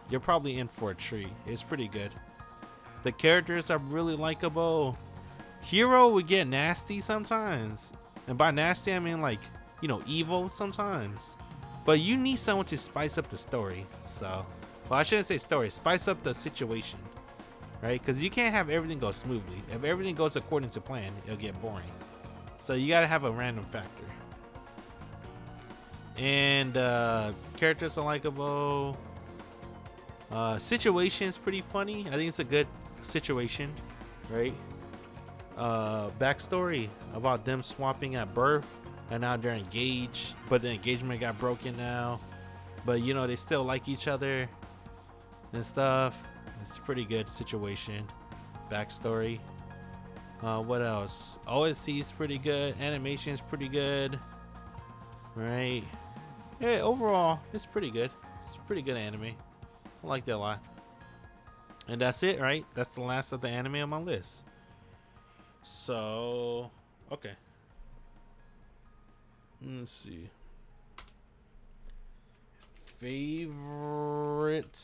Speaker 1: you're probably in for a treat. It's pretty good. The characters are really likable. Hero would get nasty sometimes, and by nasty I mean like, you know, evil sometimes. But you need someone to spice up the story. So, well, I shouldn't say story, spice up the situation, right? Because you can't have everything go smoothly. If everything goes according to plan, it'll get boring. So you gotta have a random factor. And characters are likable. Situation's pretty funny. I think it's a good situation, right? Backstory about them swapping at birth, and now they're engaged, but the engagement got broken now. But you know, they still like each other and stuff. It's a pretty good situation. Backstory. What else? OSC is pretty good. Animation is pretty good. Right? Yeah, overall, it's pretty good. It's a pretty good anime. I like that a lot. And that's it, right? That's the last of the anime on my list. So, okay. Let's see. Favorite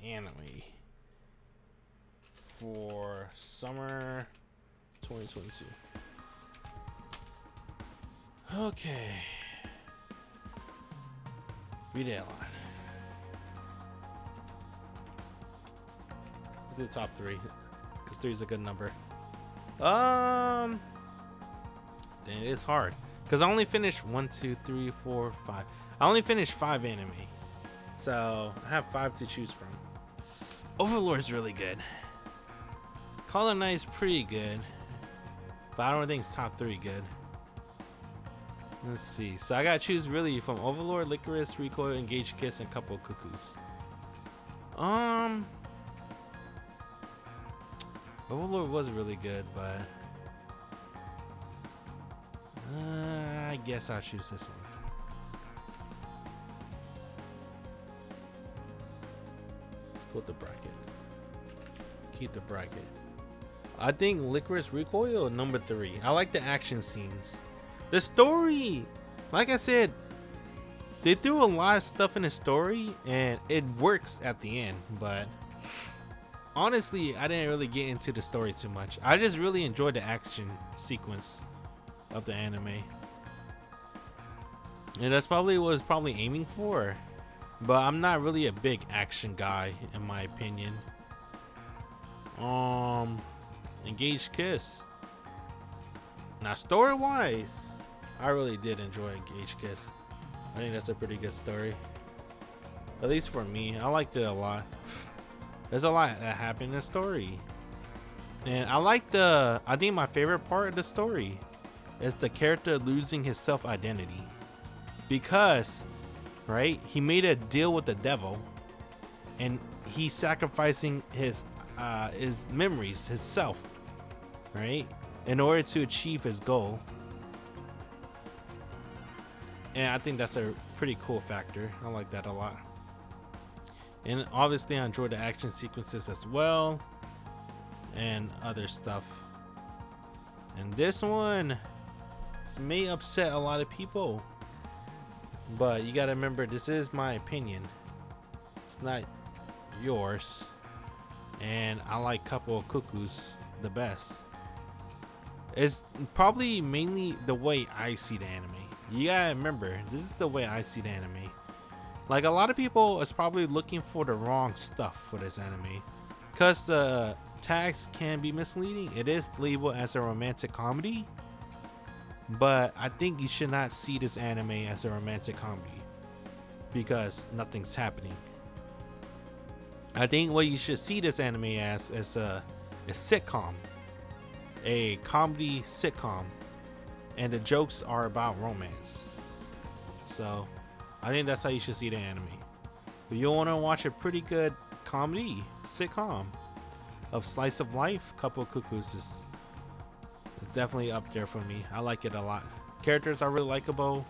Speaker 1: anime for summer 2022. Okay. Read it line. Let's do the top 3, because 3 is a good number. Then it's hard, because I only finished 1, 2, 3, 4, 5. I only finished 5 anime, so I have 5 to choose from. Overlord's really good. Color Knight's pretty good, but I don't think it's top 3 good. Let's see. So I gotta choose really from Overlord, Lycoris Recoil, Engaged Kiss, and Couple of Cuckoos. Overlord was really good, but I guess I'll choose this one. Go with the bracket. Keep the bracket. I think Lycoris Recoil number 3. I like the action scenes. The story, like I said, they threw a lot of stuff in the story and it works at the end, but honestly, I didn't really get into the story too much. I just really enjoyed the action sequence of the anime. And that's probably what I was probably aiming for. But I'm not really a big action guy, in my opinion. Engaged Kiss. Now, story-wise, I really did enjoy Engaged Kiss. I think that's a pretty good story. At least for me, I liked it a lot. There's a lot that happened in the story. And I think my favorite part of the story is the character losing his self-identity. Because, right, he made a deal with the devil, and he's sacrificing his memories, his self, right, in order to achieve his goal. And I think that's a pretty cool factor. I like that a lot. And obviously I enjoyed the action sequences as well, and other stuff. And this one may upset a lot of people, but you gotta remember, this is my opinion. It's not yours. And I like Couple of Cuckoos the best. It's probably mainly the way I see the anime. You gotta remember, this is the way I see the anime. Like, a lot of people is probably looking for the wrong stuff for this anime, because the tags can be misleading. It is labeled as a romantic comedy, but I think you should not see this anime as a romantic comedy, because nothing's happening. I think what you should see this anime as is a sitcom, a comedy sitcom, and the jokes are about romance. So I think that's how you should see the anime. If you want to watch a pretty good comedy sitcom of slice of life, Couple of Cuckoos is definitely up there for me. I like it a lot. Characters are really likable.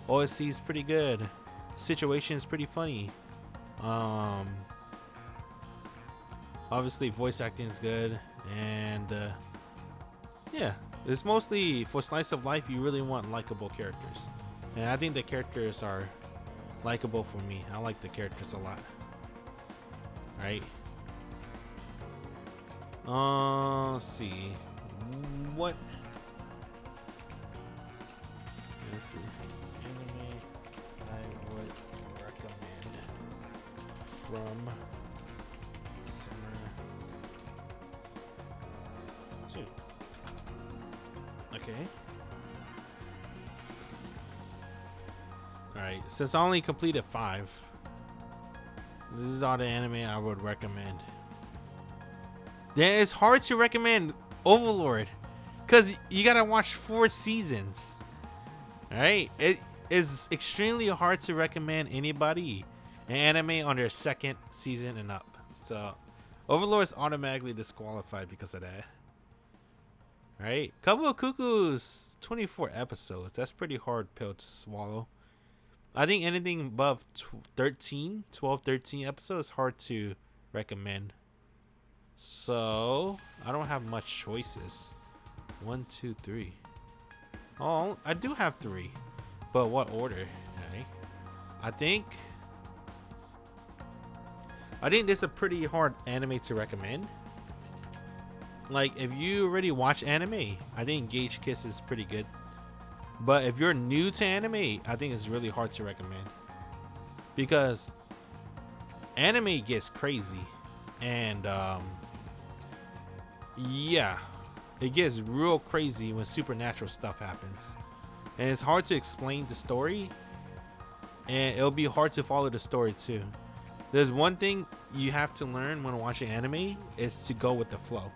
Speaker 1: OSC is pretty good. Situation is pretty funny. Obviously voice acting is good, and yeah, It's mostly for slice of life. You really want likable characters, and I think the characters are likable for me. I like the characters a lot. Right? Let's see. What? Let's see. Anime I would recommend from summer 2. Okay. Alright, since I only completed 5, this is all the anime I would recommend. Then it's hard to recommend Overlord because you gotta watch 4 seasons. Alright, it is extremely hard to recommend anybody an anime on their 2nd season and up. So Overlord is automatically disqualified because of that. Right? Couple of Cuckoos, 24 episodes. That's pretty hard pill to swallow. I think anything above 12, 13 episodes is hard to recommend. So I don't have much choices. 1, 2, 3. Oh, I do have 3, but what order? Right? I think this is a pretty hard anime to recommend. Like, if you already watch anime, I think Gauge Kiss is pretty good. But if you're new to anime, I think it's really hard to recommend because anime gets crazy, and yeah, it gets real crazy when supernatural stuff happens, and it's hard to explain the story, and it'll be hard to follow the story too. There's one thing you have to learn when watching anime is to go with the flow.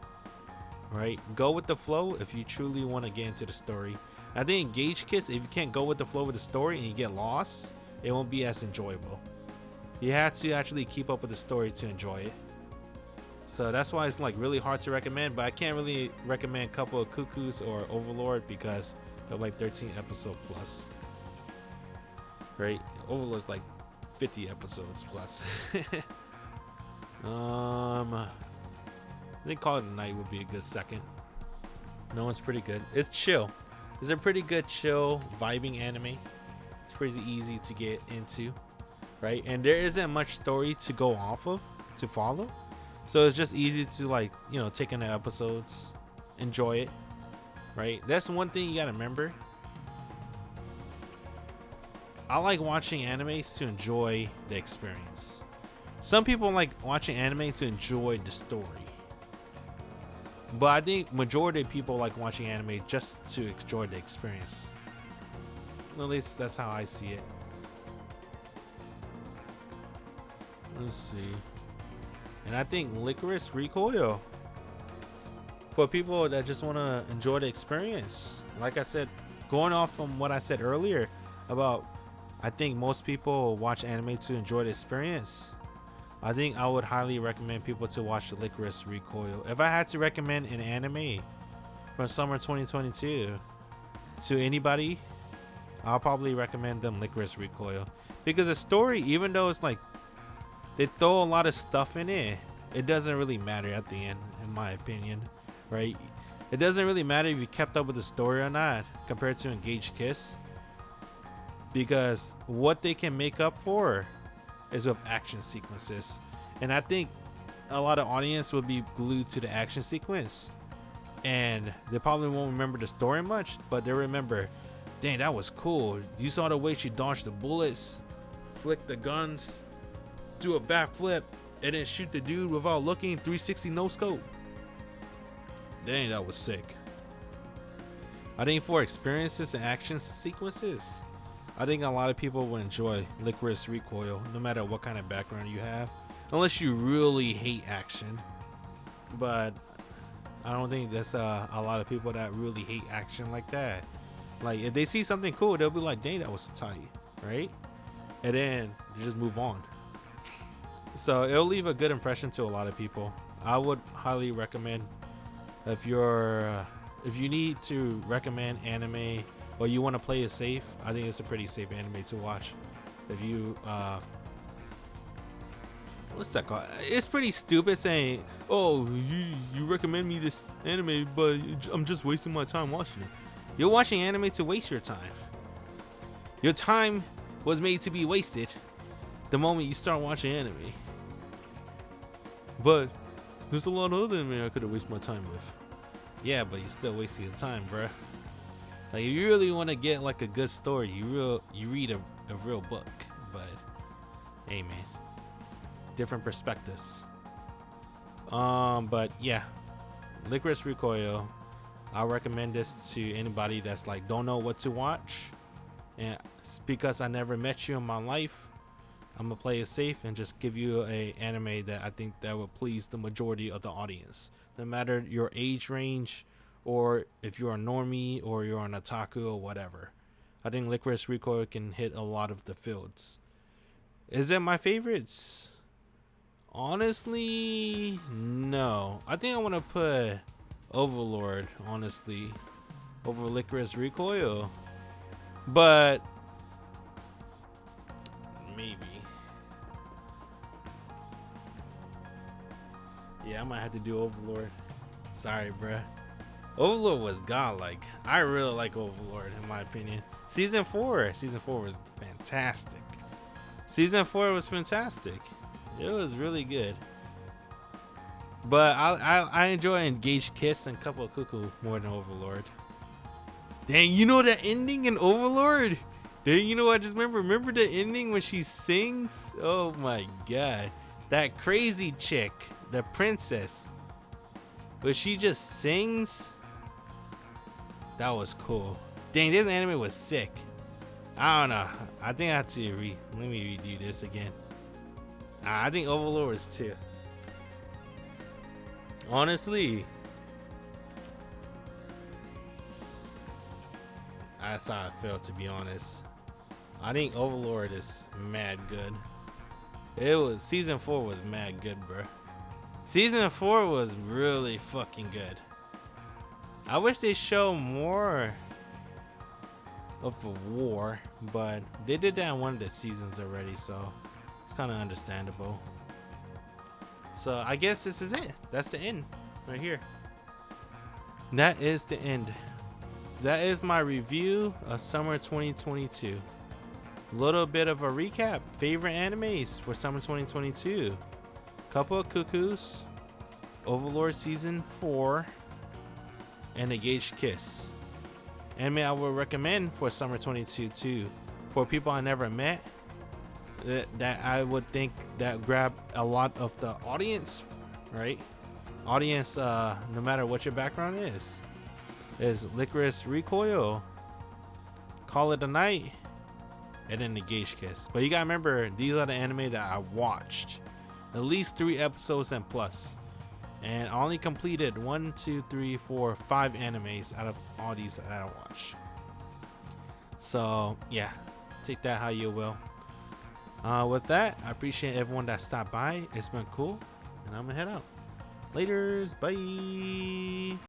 Speaker 1: Right? Go with the flow if you truly want to get into the story. I think in Gauge Kiss, if you can't go with the flow of the story and you get lost, it won't be as enjoyable. You have to actually keep up with the story to enjoy it. So that's why it's like really hard to recommend, but I can't really recommend Couple of Cuckoos or Overlord because they're like 13 episode plus. Right? Overlord's like 50 episodes plus. I think Call It a Night would be a good second. No one's pretty good. It's chill. It's a pretty good chill vibing anime. It's pretty easy to get into, right? And there isn't much story to go off of to follow, so it's just easy to, like, you know, take in the episodes, enjoy it, right? That's one thing you gotta remember. I like watching animes to enjoy the experience. Some people like watching anime to enjoy the story. But I think majority of people like watching anime just to enjoy the experience. At least that's how I see it. Let's see. And I think Lycoris Recoil for people that just want to enjoy the experience. Like I said, going off from what I said earlier about, I think most people watch anime to enjoy the experience. I think I would highly recommend people to watch the Lycoris Recoil. If I had to recommend an anime from summer 2022 to anybody, I'll probably recommend them Lycoris Recoil. Because the story, even though it's like they throw a lot of stuff in it, it doesn't really matter at the end, in my opinion, right? It doesn't really matter if you kept up with the story or not compared to Engage Kiss, because what they can make up for is with action sequences. And I think a lot of audience will be glued to the action sequence, and they probably won't remember the story much, but they remember, dang, that was cool. You saw the way she dodged the bullets, flick the guns, do a backflip, and then shoot the dude without looking, 360 no scope. Dang, that was sick. I think for experiences and action sequences, I think a lot of people will enjoy Lycoris Recoil, no matter what kind of background you have, unless you really hate action. But I don't think there's a lot of people that really hate action like that. Like, if they see something cool, they'll be like, dang, that was tight, right? And then they just move on. So it'll leave a good impression to a lot of people. I would highly recommend, if you need to recommend anime or you want to play it safe, I think it's a pretty safe anime to watch. If you what's that called? It's pretty stupid saying, "Oh, you recommend me this anime, but I'm just wasting my time watching it." You're watching anime to waste your time. Your time was made to be wasted the moment you start watching anime. But there's a lot of other anime I could have wasted my time with. Yeah, but you're still wasting your time, bruh. Like, if you really want to get like a good story, you read a real book. But hey, man, different perspectives. But yeah, Lycoris Recoil. I recommend this to anybody that's like don't know what to watch, and it's because I never met you in my life, I'm gonna play it safe and just give you a anime that I think that will please the majority of the audience, no matter your age range or if you're a normie or you're an otaku or whatever. I think Lycoris Recoil can hit a lot of the fields. Is it my favorites? Honestly, no. I think I want to put Overlord, honestly, over Lycoris Recoil. But maybe. Yeah, I might have to do Overlord. Sorry, bruh. Overlord was godlike. I really like Overlord, in my opinion. Season 4 was fantastic. Season 4 was fantastic. It was really good. But I enjoy Engaged Kiss and Couple of Cuckoos more than Overlord. Dang, you know that ending in Overlord? Dang, you know what I just remember the ending when she sings? Oh my god. That crazy chick, the princess, but she just sings. That was cool. Dang, this anime was sick. I don't know. I think I have to let me redo this again. I think Overlord was 2. Honestly, that's how I felt, to be honest. I think Overlord is mad good. Season 4 was mad good, bro. Season 4 was really fucking good. I wish they show more of a war, but they did that in one of the seasons already, so it's kind of understandable. So I guess this is it. That's the end right here. That is the end. That is my review of summer 2022. Little bit of a recap. Favorite animes for summer 2022. Couple of Cuckoos, Overlord Season 4, and Engaged Kiss. Anime I would recommend for summer 2022 for people I never met, that I would think that grab a lot of the audience, right? Audience, no matter what your background is Lycoris Recoil, Call It a Night, and then Engaged Kiss. But you gotta remember, these are the anime that I watched, at least 3 episodes and plus, and I only completed 1, 2, 3, 4, 5 animes out of all these that I watched. So yeah, take that how you will. With that, I appreciate everyone that stopped by. It's been cool, and I'm gonna head out. Laters, bye.